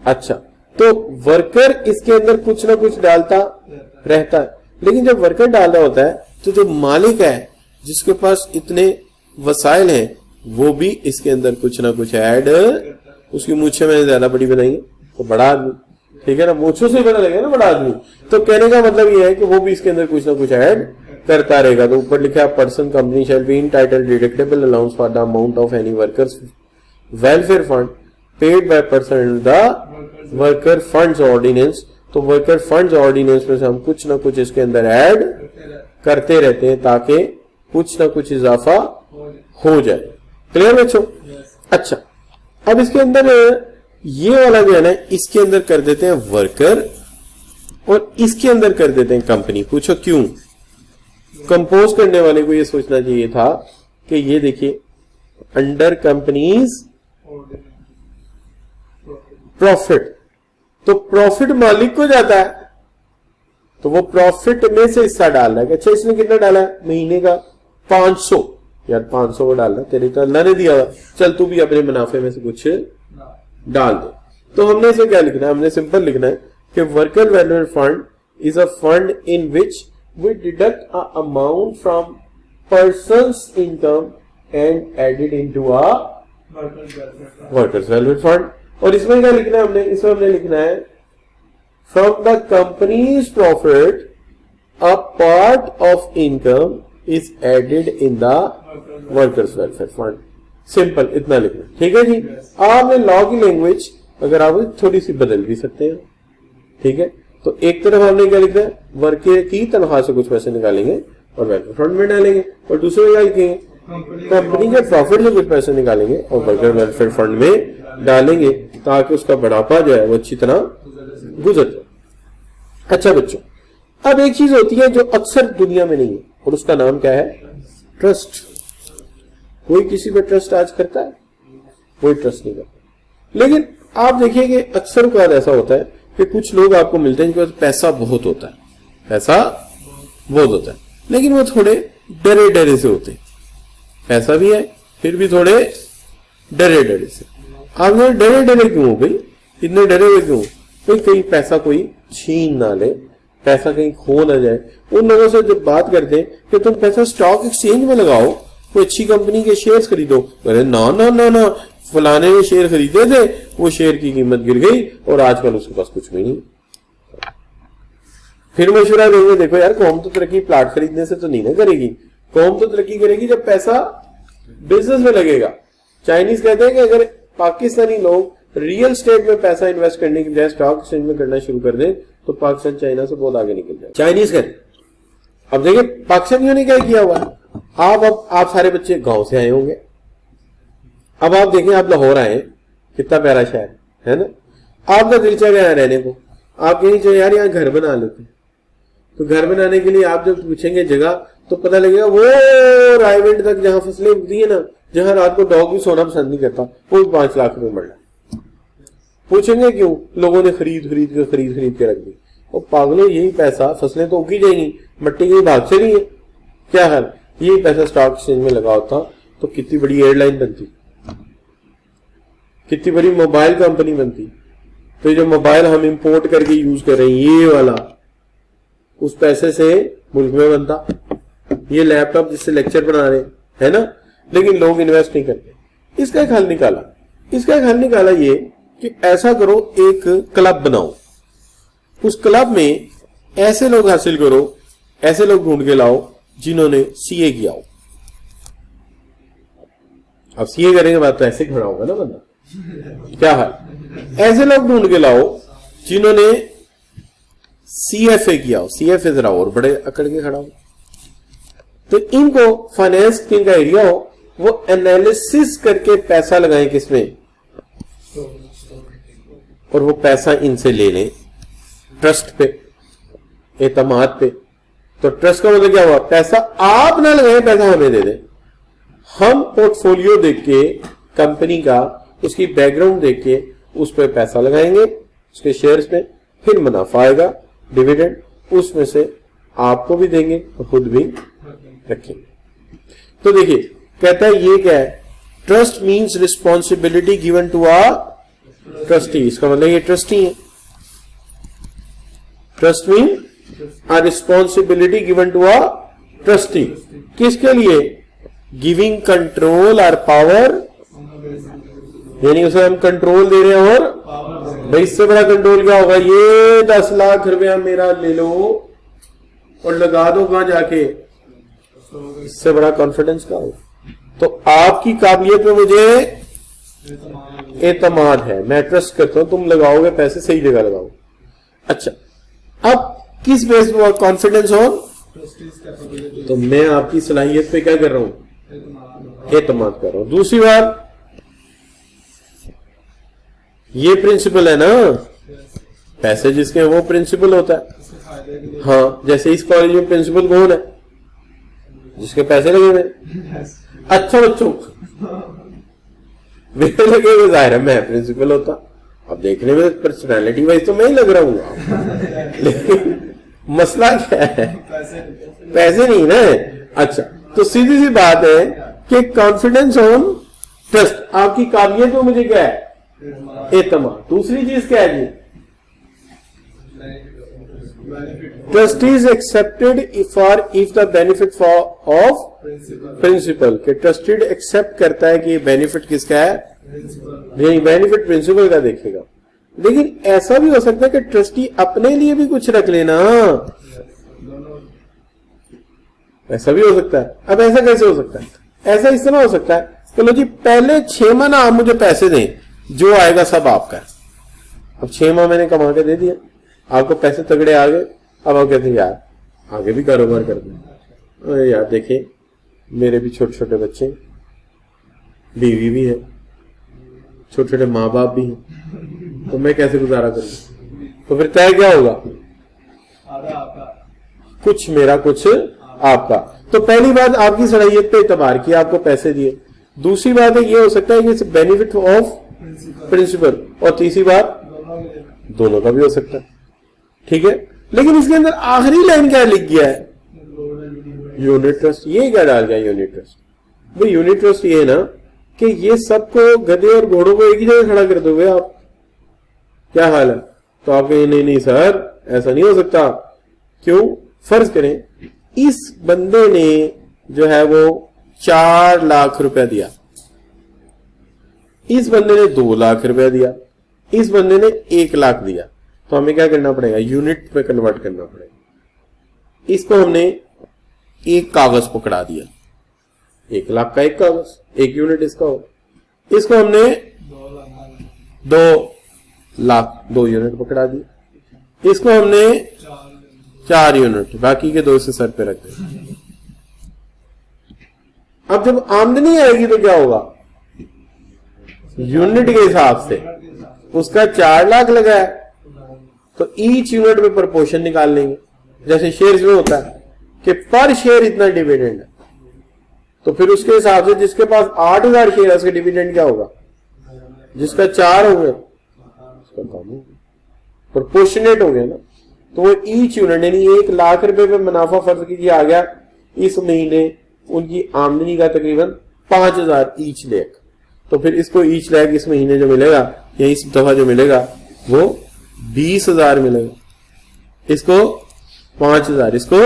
अच्छा, तो वर्कर इसके अंदर कुछ ना कुछ डालता रहता है, लेकिन जब वर्कर डाल रहा होता है तो जो मालिक है, जिसके पास इतने वसाइल हैं, वो भी इसके अंदर कुछ ना कुछ ऐड, उसकी मूछें मैंने ज्यादा बड़ी बनाई है तो बड़ा आदमी, ठीक है ना, मूछों से बड़ा लगेगा ना बड़ा आदमी, तो कहने का मतलब ये है कि वो भी इसके अंदर कुछ ना कुछ ऐड करता रहेगा। तो ऊपर लिखा है person company shall be entitled deductible allowance for the amount of any workers welfare fund paid by person in the worker funds ordinance. तो वर्कर फंड्स ऑर्डिनेंस में से हम कुछ ना कुछ इसके अंदर ऐड करते रहते हैं ताकि कुछ ना कुछ इजाफा हो जाए। क्लियर बच्चों? अच्छा, अब इसके अंदर ये वाला जो है ना, इसके अंदर कर देते हैं वर्कर और इसके अंदर कर देते हैं कंपनी। पूछो क्यों? कंपोज करने वाले को ये सोचना चाहिए था कि ये देखिए, अंडर कंपनीज प्रॉफिट, तो प्रॉफिट मालिक को जाता है, तो वो प्रॉफिट में से हिस्सा डाल रहा है। अच्छा, इसने कितना डाला है? महीने का 500, यार 500 को डालना, तेरे तो अल्लाह ने दिया हुआ, चल तू भी अपने मुनाफे में से कुछ डाल दे। तो हमने इसे क्या लिखना है? हमने सिंपल लिखना है कि worker welfare fund is a fund in which we deduct a amount from person's income and added into a workers welfare fund. और इसमें क्या लिखना है हमने? इसमें हमने लिखना है from the companies profit a part of income is added in the workers welfare fund। Simple इतना लिखना, ठीक है जी। आपने लॉ की लैंग्वेज अगर आप थोड़ी सी बदल भी सकते हैं, ठीक है। तो एक तरफ हमने क्या लिखना है? वर्कर की तनख्वाह से कुछ पैसे निकालेंगे और वेलफेयर फंड में डालेंगे, और दूसरे में क्या लिखेंगे? कंपनी के प्रॉफिट से कुछ पैसे निकालेंगे और वर्कर वेलफेयर फंड में डालेंगे ताकि उसका बढ़ापा जो है वो अच्छी तरह गुजर जाए। अच्छा बच्चों, अब एक चीज होती है जो अक्सर दुनिया में नहीं है, और उसका नाम क्या है? ट्रस्ट। कोई किसी पे ट्रस्ट आज करता है? कोई ट्रस्ट नहीं करता। लेकिन आप देखिए कि अक्सर का ऐसा होता है कि कुछ लोग आपको मिलते हैं जिनके पास पैसा बहुत होता है, पैसा बहुत होता है, लेकिन वो थोड़े डरे डरे से होते हैं। पैसा भी है फिर भी थोड़े डरे डरे से। आप डरे डरे क्यों हो भाई? इतने डरे हुए क्यों? भाई कहीं पैसा कोई छीन ना ले, पैसा कहीं खो ना जाए। उन लोगों से जब बात करते हैं कि तुम पैसा स्टॉक एक्सचेंज में लगाओ कोई अच्छी कंपनी के शेयर्स खरीदो। अरे ना ना ना ना, फलाने ने शेयर खरीदे थे, वो शेयर की कीमत गिर गई और आजकल उसके पास कुछ भी नहीं। फिर मशवरा देंगे, देखो यार कौम तो तरक्की प्लाट खरीदने से तो नहीं ना करेगी, कौम तो तरक्की करेगी जब पैसा बिजनेस में लगेगा। चाइनीज कहते हैं कि अगर पाकिस्तानी लोग रियल स्टेट में पैसा इन्वेस्ट करने की बजाय स्टॉक एक्सचेंज में करना शुरू कर दें तो पाकिस्तान चाइना से बहुत आगे निकल जाए। चाइनीज कहते, अब देखिए पाकिस्तानियों ने क्या किया हुआ है। आप सारे बच्चे गांव से आए होंगे, अब आप देखें आप लाहौर आए, कितना प्यारा शहर है ना, आपका दिल चाह गया रहने को, आप कहीं चाहिए यार यहाँ घर बना लेते, तो घर बनाने के लिए आप जब पूछेंगे जगह तो पता लगेगा वो रायविंड तक जहां फसलें उगती है ना, जहां रात को डॉग भी सोना पसंद नहीं करता, वो 5 लाख रुपए बढ़ रहा है। पूछेंगे क्यों, लोगों ने खरीद के रख दी। वो पागलों, यही पैसा, फसलें तो उगी जाएंगी, मट्टी की भाग से नहीं है क्या हाल, यही पैसा स्टॉक एक्सचेंज में लगा होता तो कितनी बड़ी एयरलाइन बनती, कितनी बड़ी मोबाइल कंपनी बनती। तो जो मोबाइल हम इंपोर्ट करके यूज कर रहे हैं ये वाला, उस पैसे से मुल्क में बनता। ये लैपटॉप जिससे लेक्चर बना रहे है ना, लेकिन लोग इन्वेस्ट नहीं करते। इसका एक हल निकाला ये कि ऐसा करो, एक क्लब बनाओ, उस क्लब में ऐसे लोग हासिल करो, ऐसे लोग ढूंढ के लाओ जिन्होंने सीए किया हो। अब सीए करेंगे बात तो ऐसे खड़ा होगा ना बंदा, क्या हाल, ऐसे लोग ढूंढ के लाओ जिन्होंने सीएफए किया हो, सीएफए जरा और बड़े अकड़ के खड़ा हो, तो इनको फाइनेंस का एरिया हो, वो एनालिसिस करके पैसा लगाएं किसमें, और वो पैसा इनसे ले लें ट्रस्ट पे, एतमाद पे। तो ट्रस्ट का मतलब क्या हुआ, पैसा आप ना लगाएं, पैसा हमें दे दें, हम पोर्टफोलियो देख के कंपनी का, उसकी बैकग्राउंड देख के उस पर पैसा लगाएंगे, उसके शेयर्स पे, फिर मुनाफा आएगा, डिविडेंड, उसमें से आपको भी देंगे और खुद भी रखेंगे। तो देखिए कहता है ये क्या है, trust means responsibility given to a trustee. इसका मतलब ये ट्रस्टी है, trust mean a responsibility given to a trustee. किसके लिए, गिविंग कंट्रोल और पावर, यानी उसे हम कंट्रोल दे रहे हैं, और भाई इससे बड़ा कंट्रोल क्या होगा, ये 10 लाख रुपया मेरा ले लो और लगा दो कहां जाके, इससे बड़ा कॉन्फिडेंस का होगा। तो आपकी काबिलियत में मुझे एतमाद है, मैं ट्रस्ट करता हूं, तुम लगाओगे पैसे सही जगह लगाओ। अच्छा, अब किस बेस पर कॉन्फिडेंस हो, तो मैं आपकी सलाहियत पे क्या कर रहा हूं, एतमाद कर रहा हूं। दूसरी बात, ये प्रिंसिपल है ना, पैसे जिसके हैं वो प्रिंसिपल होता है। हाँ, जैसे इस कॉलेज में प्रिंसिपल कौन है, जिसके पैसे लगे हुए। अच्छा बच्चों, मेरे लगे हुए, जाहिर है मैं प्रिंसिपल होता। अब देखने में पर्सनैलिटी वाइज तो मैं ही लग रहा हूँ, लेकिन मसला क्या है, पैसे नहीं ना। अच्छा, तो सीधी सी बात है कि कॉन्फिडेंस ऑन ट्रस्ट, आपकी काबिलियत में मुझे क्या है, एतमाद। दूसरी चीज क्या है जी, trustees accepted for if the benefit for of principal, के ट्रस्टेड एक्सेप्ट करता है कि ये बेनिफिट किसका है, नहीं बेनिफिट प्रिंसिपल का देखेगा। लेकिन ऐसा भी हो सकता है कि ट्रस्टी अपने लिए भी कुछ रख लेना, ऐसा भी हो सकता है। अब ऐसा कैसे हो सकता है, ऐसा इस तरह हो सकता है, चलो जी पहले 6 माह ना आप मुझे पैसे दें, जो आएगा सब आपका है। अब 6 माह मैंने कमा के दे दिया, आपको पैसे तगड़े आ गए, अब आप कहते हैं यार आगे भी कारोबार कर दें। अरे यार देखिए मेरे भी छोटे छोटे बच्चे, बीवी भी है, छोटे छोटे माँ बाप भी हैं, तो मैं कैसे गुजारा करूं। तो फिर तय क्या होगा, कुछ मेरा कुछ आपका। तो पहली बात आपकी सलाहियत पे एतबार किया, आपको पैसे दिए। दूसरी बात है ये हो सकता है कि बेनिफिट ऑफ प्रिंसिपल, और तीसरी बात दोनों का भी हो सकता है, ठीक है। लेकिन इसके अंदर आखिरी लाइन क्या लिख गया है, यूनिट ट्रस्ट। ये क्या डाल गया यूनिट ट्रस्ट, भाई यूनिट ट्रस्ट ये है ना कि ये सबको, गधे और घोड़ों को एक ही जगह खड़ा कर दोगे आप, क्या हाल है। तो आप कहें नहीं नहीं सर ऐसा नहीं हो सकता। क्यों, फर्ज करें इस बंदे ने जो है वो 4 लाख रुपया दिया, इस बंदे ने 2 लाख रुपया दिया, इस बंदे ने 1 लाख दिया, तो हमें क्या करना पड़ेगा, यूनिट में कन्वर्ट करना पड़ेगा। इसको हमने एक कागज पकड़ा दिया, 1 लाख का एक कागज, 1 यूनिट इसका हो। इसको हमने 2 लाख 2 यूनिट पकड़ा दिए, इसको हमने 4 यूनिट, बाकी के 2 से सर पे रख दें। अब जब आमदनी आएगी तो क्या होगा, यूनिट के हिसाब से उसका 4 लाख लगा है तो ईच यूनिट में प्रोपोर्शन निकाल लेंगे। जैसे शेयर्स में होता है कि पर शेयर इतना डिविडेंड है, तो फिर उसके हिसाब से जिसके पास 8000 शेयर है उसके डिविडेंड क्या होगा, जिसका 4 होंगे उसका कम होगा, प्रोपोर्शनेट हो गया ना। तो वो ईच यूनिट यानी 1 लाख रुपए पे मुनाफा फर्ज कीजिए आ गया, इस महीने उनकी आमदनी का तकरीबन 5000 ईच लैख, तो फिर इसको ईच लैख इस महीने जो मिलेगा या इस दफा जो मिलेगा वो 20,000 मिलेगा, इसको 5,000, इसको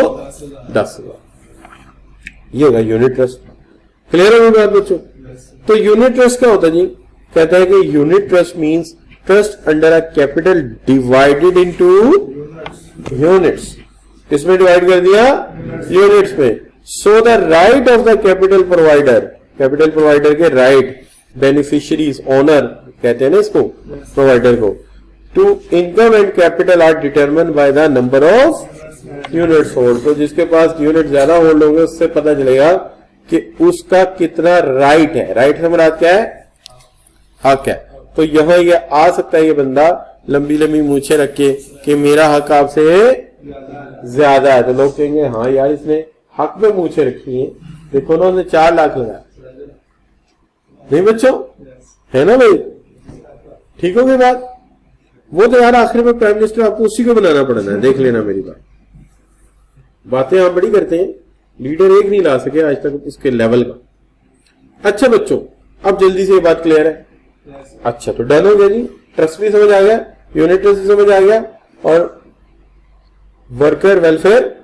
10,000। ये होगा यूनिट ट्रस्ट। क्लियर है बात बच्चों? तो यूनिट ट्रस्ट क्या होता है जी, कहता है कि unit trust means trust under a capital divided into units. किसमें डिवाइड कर दिया, यूनिट्स में। So the right of the capital provider, capital provider के राइट, बेनिफिशियरीज ओनर कहते हैं ना इसको, प्रोवाइडर को, to income and capital are determined by the number of units hold. तो जिसके पास यूनिट ज्यादा होल्ड होंगे उससे पता चलेगा कि उसका कितना राइट है। राइट से मुराद क्या है, हक है। तो यहां ये आ सकता है ये बंदा लंबी लंबी मूछें रख के कि मेरा हक आपसे ज्यादा है, तो लोग कहेंगे हाँ यार इसने हक में मूछें रखी है, देखो ना उसने 4 लाख लगाया। नहीं बच्चों, है ना भाई, ठीक हो गई बात। वो तो यार आखिर में प्राइम मिनिस्टर आपको उसी को बनाना पड़ना है, देख लेना मेरी बात। बातें आप बड़ी करते हैं, लीडर एक नहीं ला सके आज तक उसके लेवल का। अच्छा बच्चों, अब जल्दी से ये बात क्लियर है। अच्छा तो डन हो गया जी, ट्रस्ट भी समझ आ गया, यूनिट ट्रस्ट भी समझ आ गया, और वर्कर वेलफेयर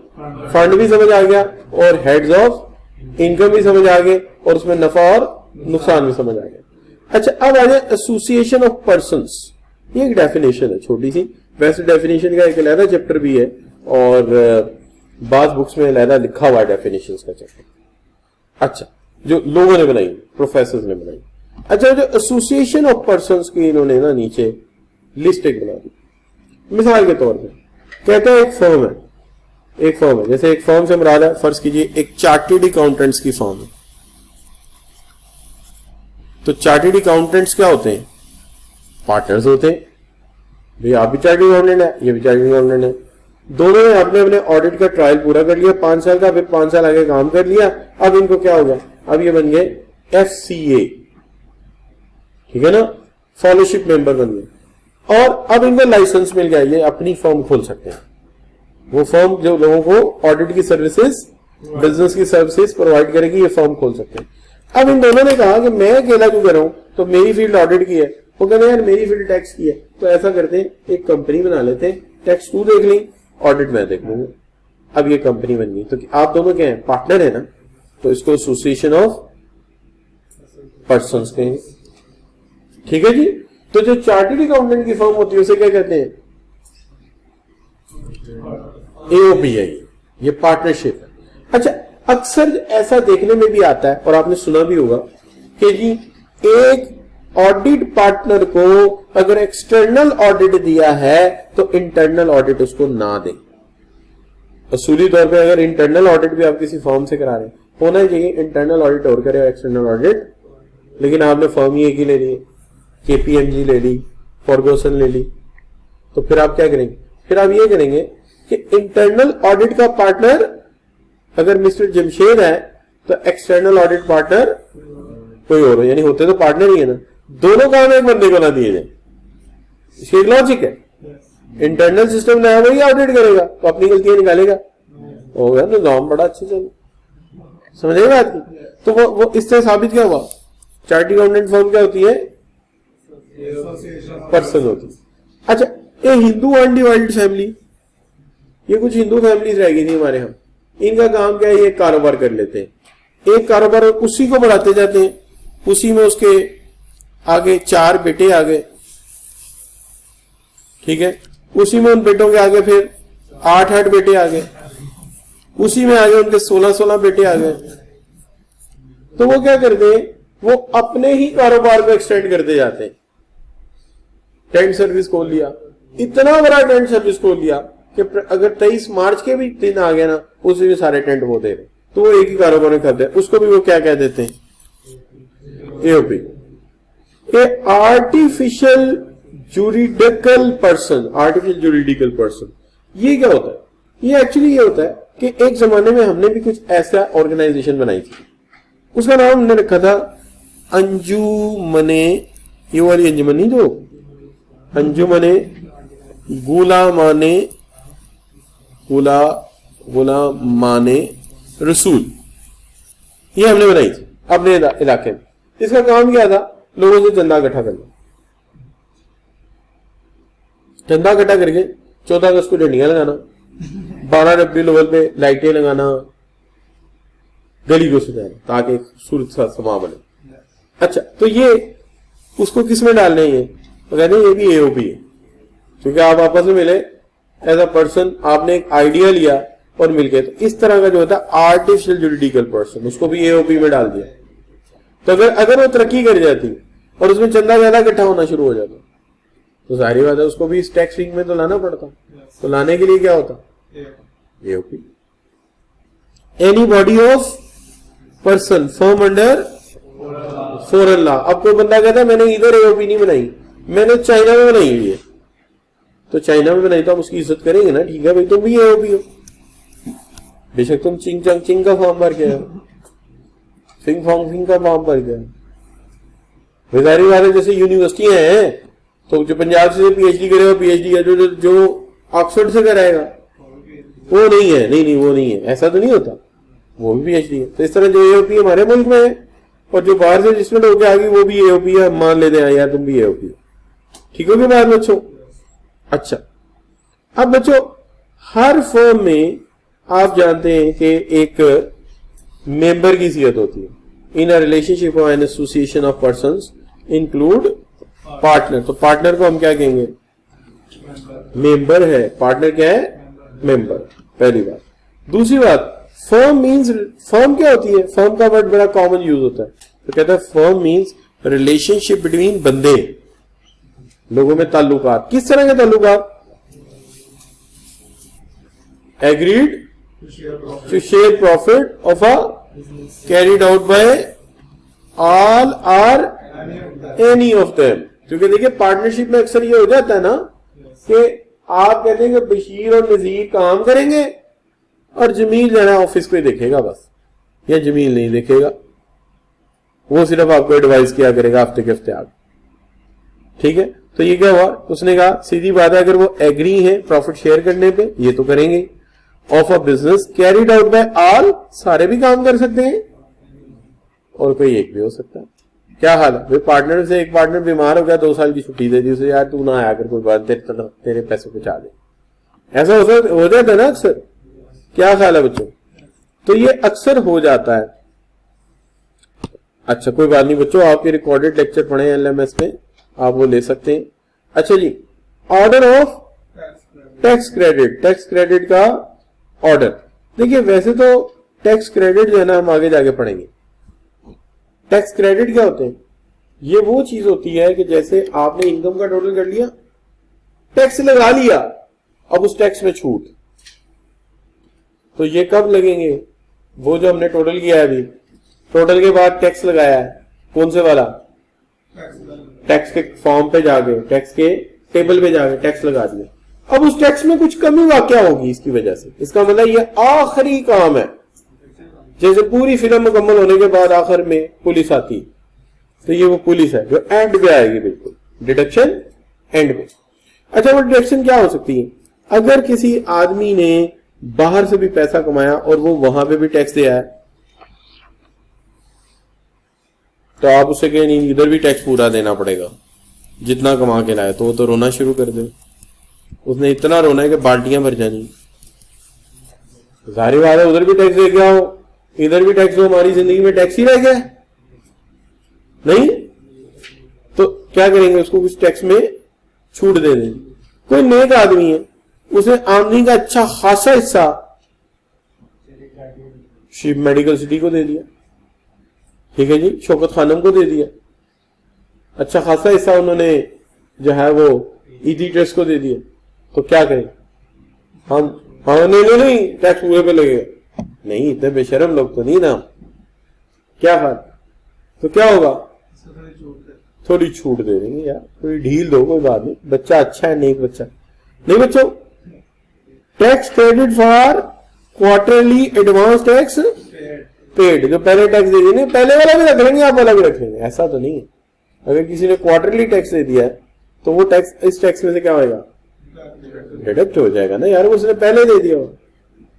फंड भी समझ आ गया, और हेड्स ऑफ इनकम भी समझ आ गए, और उसमें नफा और नुकसान भी समझ आ गया। अच्छा अब आ जाए एसोसिएशन ऑफ पर्संस। ये एक डेफिनेशन है छोटी सी, वैसे डेफिनेशन का एक अलहदा चैप्टर भी है और बाज बुक्स में अलहदा लिखा हुआ है डेफिनेशन का चैप्टर। अच्छा जो लोगों ने बनाई, प्रोफेसर ने बनाई। अच्छा जो एसोसिएशन ऑफ पर्संस की इन्होंने ना नीचे लिस्ट एक बना दी। मिसाल के तौर पर कहते हैं एक फर्म है, एक फर्म है, जैसे एक फर्म से मुराद है, फर्ज कीजिए एक चार्टर्ड अकाउंटेंट्स की फर्म है। तो चार्टर्ड अकाउंटेंट्स क्या होते हैं, पार्टनर्स होते हैं। भाई आप भी चार्टर्ड अकाउंटेंट है, ये भी चार्टर्ड अकाउंटेंट है, दोनों ने अपने अपने ऑडिट का ट्रायल पूरा कर लिया 5 साल का, फिर 5 साल आगे काम कर लिया। अब इनको क्या हो गया, अब ये बन गए FCA, ठीक है ना, फेलोशिप मेंबर बन गए, और अब इनको लाइसेंस मिल गया, ये अपनी फर्म खोल सकते हैं। वो फर्म जो लोगों को ऑडिट की सर्विसेज, बिजनेस की सर्विसेज प्रोवाइड करेगी, ये फर्म खोल सकते हैं। अब इन दोनों ने कहा कि मैं अकेला क्यों कर रहा हूं, तो मेरी फील्ड ऑडिट की है, वो कहते हैं यार मेरी फील्ड टैक्स की है, तो ऐसा करते हैं एक कंपनी बना लेते हैं, टैक्स तू देख ली, ऑडिट मैं देख लूंगा। अब ये कंपनी बन गई, तो आप दोनों क्या है, पार्टनर है ना, तो इसको एसोसिएशन ऑफ पर्संस कहेंगे। ठीक है जी। तो जो चार्टर्ड अकाउंटेंट की फर्म होती है उसे क्या कहते हैं, AOPI, ये पार्टनरशिप है। अच्छा अक्सर ऐसा देखने में भी आता है और आपने सुना भी होगा कि जी एक ऑडिट पार्टनर को अगर एक्सटर्नल ऑडिट दिया है तो इंटरनल ऑडिट उसको ना दे। असूली तौर पे अगर इंटरनल ऑडिट भी आप किसी फर्म से करा रहे हैं, होना चाहिए इंटरनल ऑडिट और करे एक्सटर्नल ऑडिट, लेकिन आपने फर्म ही एक ही ले ली, KPMG ले ली, फॉर्गूसन ले ली, तो फिर आप क्या करेंगे, फिर आप ये करेंगे कि इंटरनल ऑडिट का पार्टनर अगर मिस्टर जमशेद है तो एक्सटर्नल ऑडिट पार्टनर कोई और हो, यानी होते तो पार्टनर ही है ना, दोनों काम एक बंदे को ना दिए जाए। इसकी एक लॉजिक है, इंटरनल सिस्टम नया वही ऑडिट करेगा तो अपनी गलतियां निकालेगा, हो गया निजाम बड़ा अच्छे से समझे बात की। तो वो इससे साबित क्या हुआ, चार्टर्ड अकाउंटेंट फर्म क्या होती है, पर्सन होती है। अच्छा ये हिंदू अनडिवाइडेड फैमिली, ये कुछ हिंदू फैमिलीज रह गई थी हमारे यहाँ, इनका काम क्या है, ये कारोबार कर लेते हैं, एक कारोबार उसी को बढ़ाते जाते हैं, उसी में उसके आगे 4 बेटे आ गए, ठीक है, उसी में उन बेटों के आगे फिर 8 बेटे आ गए, उसी में आगे उनके 16 बेटे आ गए। तो वो क्या करते हैं, वो अपने ही कारोबार को एक्सटेंड करते जाते हैं। टेंट सर्विस खोल लिया, इतना बड़ा टेंट सर्विस खोल लिया कि अगर 23 मार्च के भी दिन आ गया ना, उसी में सारे टेंट वो दे रहे, तो वो एक ही कारोबार में करते हैं। उसको भी वो क्या कह देते हैं, AOP. Artificial juridical person, artificial juridical person, ये क्या होता है? ये एक्चुअली ये होता है कि एक जमाने में हमने भी कुछ ऐसा ऑर्गेनाइजेशन बनाई थी, उसका नाम हमने रखा था अंजुमने, ये वाली अंजुमनी जो अंजुमने गुलामाने रसूल, ये हमने बनाई थी अपने इलाके में। इसका काम क्या था, लोगों से चंदा इकट्ठा करना, चंदा इकट्ठा करके 14 अगस्त को डंडियां लगाना, 12 रबी लेवल पे लाइटें लगाना, गली को सजाना ताकि खूबसूरत सा समा बने। अच्छा, तो ये उसको किस में डालने हैं? तो कहते हैं ये भी एओपी है, क्योंकि आप आपस में मिले एज अ पर्सन, आपने एक आइडिया लिया और मिलके, तो इस तरह का जो होता है आर्टिफिशियल जुरिडिकल पर्सन, उसको भी एओपी में डाल दिया। तो अगर वो तरक्की कर जाती और उसमें चंदा ज्यादा इकट्ठा होना शुरू हो जाता, तो जाहिर बात है उसको भी इस टैक्स विंग में तो लाना पड़ता। तो लाने के लिए क्या होता, AOP. Any body of person firm under foreign law. अब कोई बंदा कहता है मैंने इधर एओपी नहीं बनाई, मैंने चाइना में बनाई हुई है, तो चाइना में बनाई तो हम उसकी इज्जत करेंगे ना, ठीक है भाई तुम भी एओपी हो, बेशक तुम चिंग चंग चिंग का फॉर्म भर के आए, फिंग फॉन्ग फिंग का फॉर्म भर के आए। जाहिर बात है जैसे यूनिवर्सिटियां हैं, तो जो पंजाब से पीएचडी करेगा, पीएचडी है जो ऑक्सफोर्ड से कराएगा वो नहीं है, नहीं वो नहीं है, ऐसा तो नहीं होता, वो भी पीएचडी है। तो इस तरह जो एओपी हमारे मुल्क में है और जो बाहर से रजिस्टर्ड होकर आ गई वो भी एओपी है, मान लेते हैं यार तुम भी एओपी हो, ठीक होगी बात बच्चों। अच्छा, अब बच्चों हर फर्म में आप जानते हैं कि एक मेंबर की हैसियत होती है। इन अ रिलेशनशिप और an association of persons include partner. तो पार्टनर को हम क्या कहेंगे, मेंबर है। पार्टनर क्या है, मेंबर, पहली बात। दूसरी बात, फर्म मींस, फर्म क्या होती है, फर्म का वर्ड बड़ा कॉमन यूज होता है, तो कहता है फर्म मींस रिलेशनशिप बिटवीन बंदे, लोगों में ताल्लुकात। किस तरह के ताल्लुकात, agreed to share profit of a carried out by all or any of them. क्योंकि देखिए पार्टनरशिप में अक्सर ये हो जाता है ना कि आप कहते हैं कि बशीर और नजीर काम करेंगे और जमील जो है ऑफिस को ही देखेगा बस, या जमील नहीं देखेगा, वो सिर्फ आपको एडवाइस किया करेगा हफ्ते के हफ्ते आगे, ठीक है। तो ये क्या हुआ, उसने कहा सीधी बात है अगर वो एग्री है प्रॉफिट शेयर करने पे, ये तो करेंगे, of a business carried out by all, सारे भी काम कर सकते हैं और कोई एक भी हो सकता है। क्या हाल है भाई, पार्टनर से एक पार्टनर बीमार हो गया, 2 साल की छुट्टी दे दी उसे, यार तू ना आया कर, कोई बात, तेरे पैसे पहुंचा दे, ऐसा हो जाता है ना अक्सर। क्या ख्याल है बच्चों, तो ये अक्सर हो जाता है। अच्छा कोई बात नहीं बच्चों, आपके रिकॉर्डेड लेक्चर पढ़े एलएमएस में, आप वो ले सकते हैं। अच्छा जी, order of tax credit, tax credit का ऑर्डर। देखिए वैसे तो टैक्स क्रेडिट जो है ना हम आगे जाके पढ़ेंगे। टैक्स क्रेडिट क्या होते हैं, ये वो चीज होती है कि जैसे आपने इनकम का टोटल कर लिया, टैक्स लगा लिया, अब उस टैक्स में छूट, तो ये कब लगेंगे, वो जो हमने टोटल किया है अभी, टोटल के बाद टैक्स लगाया है, कौन से वाला, टैक्स के फॉर्म पे जाके, टैक्स के टेबल पे जाके टैक्स लगा दिया, अब उस टैक्स में कुछ कमी वाकया होगी इसकी वजह से, इसका मतलब ये आखिरी काम है। जैसे पूरी फिल्म मुकम्मल होने के बाद आखिर में पुलिस आती, तो ये वो पुलिस है जो एंड पे आएगी, बिल्कुल डिडक्शन एंड पे। अच्छा वो डिडक्शन क्या हो सकती है, अगर किसी आदमी ने बाहर से भी पैसा कमाया और वो वहां पे भी टैक्स दिया है, तो आप उसे कहें नहीं इधर भी टैक्स पूरा देना पड़ेगा जितना कमा के लाए, तो वो तो रोना शुरू कर दे, उसने इतना रोना है कि बाल्टियां भर जानी। जाहिर बात है उधर भी टैक्स दे गया हो इधर भी टैक्स हो, हमारी जिंदगी में टैक्स ही रह गया है नहीं? तो क्या करेंगे, उसको कुछ टैक्स में छूट दे देंगे। कोई नेक आदमी है, उसे आमदनी का अच्छा खासा हिस्सा शिव मेडिकल सिटी को दे दिया, ठीक है जी, शौकत खानम को दे दिया, अच्छा खासा हिस्सा उन्होंने जो है वो ईदी ट्रस्ट को दे दिया, तो क्या करें हम? हाँ नहीं टैक्स पूरे पे लगेगा, नहीं इतने बेशरम लोग तो नहीं ना, क्या बात, तो क्या होगा, थोड़ी छूट दे देंगे यार, थोड़ी ढील दो, कोई बात नहीं, बच्चा अच्छा है, नेक बच्चा नहीं। बच्चों, tax credit for quarterly advance tax paid, जो पहले टैक्स दे दिए, पहले वाला भी रख लेंगे, आप वाला भी रख लेंगे, ऐसा तो नहीं है। अगर किसी ने क्वार्टरली टैक्स दे दिया है तो वो टैक्स इस टैक्स में से क्या होगा, डिडक्ट हो जाएगा ना यार, वो उसने पहले दे दिया हो।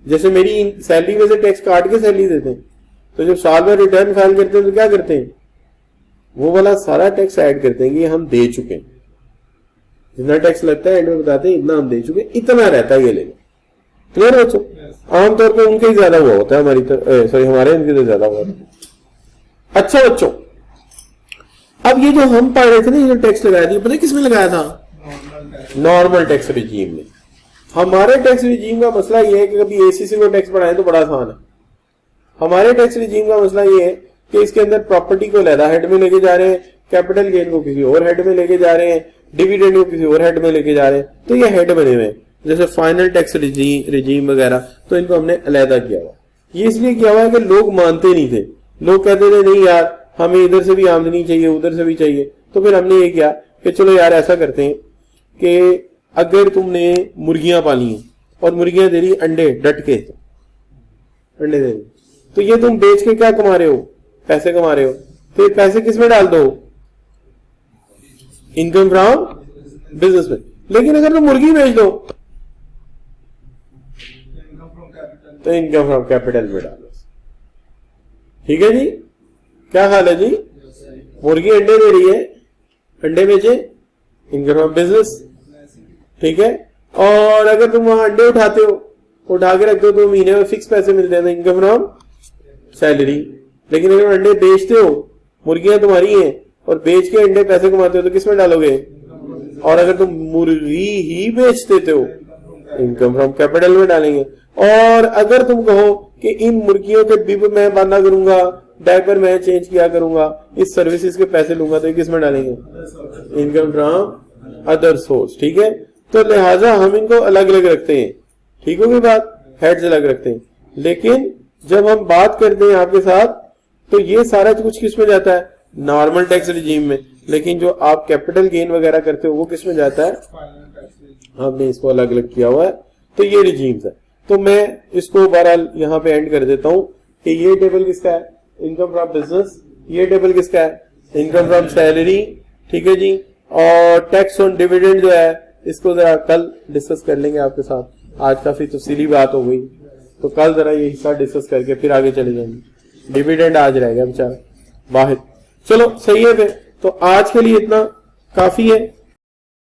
जैसे मेरी सैलरी में से टैक्स काट के सैलरी देते हैं, तो जब साल भर रिटर्न फाइल करते हैं तो क्या करते हैं, वो वाला सारा टैक्स ऐड करते हैं कि हम दे चुके हैं, जितना टैक्स लगता है एंड में बताते हैं इतना हम दे चुके, इतना रहता है ये लेना। क्लियर बच्चों? आमतौर पर उनके ही ज्यादा हुआ होता है, हमारे इनके तो ज्यादा हुआ होता है। अच्छा बच्चों, अब ये जो हम पढ़ रहे थे ना, ये जो टैक्स लगाया था, पता किसमें लगाया था, नॉर्मल टैक्स रिजीम में। हमारे टैक्स रिजीम का मसला ये है कि कभी एसीसी को टैक्स बढ़ाएं तो बड़ा आसान है। हमारे टैक्स रिजीम का मसला ये है कि इसके अंदर प्रॉपर्टी को अलग हेड में लेके जा रहे हैं, कैपिटल गेन को किसी और हेड में लेके जा रहे हैं, डिविडेंड को किसी और हेड में लेके जा रहे हैं, तो ये हेड बने हुए हैं। जैसे फाइनल टैक्स रिजीम वगैरह, तो इनको हमने अलहदा किया हुआ। ये इसलिए किया हुआ है कि लोग मानते नहीं थे, लोग कहते थे नहीं यार हमें इधर से भी आमदनी चाहिए, उधर से भी चाहिए। तो फिर हमने ये किया कि चलो यार ऐसा करते हैं कि अगर तुमने मुर्गियां पाली हैं और मुर्गियां दे रही अंडे, डट के अंडे दे रही, तो ये तुम बेच के क्या कमा रहे हो, पैसे कमा रहे हो, तो ये पैसे किस में डाल दो, इनकम फ्रॉम बिजनेस में। लेकिन अगर तुम मुर्गी बेच दो तो इनकम फ्रॉम कैपिटल में डालो। ठीक है जी, क्या हाल है जी, मुर्गी अंडे दे रही है, अंडे बेचे, इनकम फ्रॉम बिजनेस, ठीक है। और अगर तुम वहां अंडे उठाते हो, उठा के रखते हो, तो महीने में फिक्स पैसे मिलते हैं, इनकम फ्रॉम सैलरी। लेकिन अगर अंडे बेचते हो, मुर्गियां तुम्हारी हैं और बेच के अंडे पैसे कमाते हो, तो किस में डालोगे, और अगर तुम मुर्गी ही बेच देते हो, इनकम फ्रॉम कैपिटल में डालेंगे। और अगर तुम कहो कि इन मुर्गियों के बिब मैं बांधा करूंगा, डायपर मैं चेंज किया करूंगा, इस सर्विसेज के पैसे लूंगा, तो किस में डालेंगे, इनकम फ्रॉम अदर सोर्स। ठीक है, तो लिहाजा हम इनको अलग अलग रखते हैं, ठीक होगी बात, हेड्स अलग रखते हैं। लेकिन जब हम बात करते हैं आपके साथ, तो ये सारा कुछ किस में जाता है, नॉर्मल टैक्स रिजीम में। लेकिन जो आप कैपिटल गेन वगैरह करते हो वो किस में जाता है, हमने इसको अलग अलग किया हुआ है। तो ये रिजीम्स है। तो मैं इसको बहरहाल यहाँ पे एंड कर देता हूं कि ये टेबल किसका है, इनकम फ्रॉम बिजनेस, ये टेबल किसका है, इनकम फ्रॉम सैलरी, ठीक है जी। और टैक्स ऑन डिविडेंड जो है, इसको जरा कल डिस्कस कर लेंगे आपके साथ। आज काफी तफसीली बात हो गई, तो कल जरा ये हिस्सा डिस्कस करके फिर आगे चले जाएंगे। डिविडेंड आज रहेगा बेचारा बाहर। चलो सही है फिर, तो आज के लिए इतना काफी है।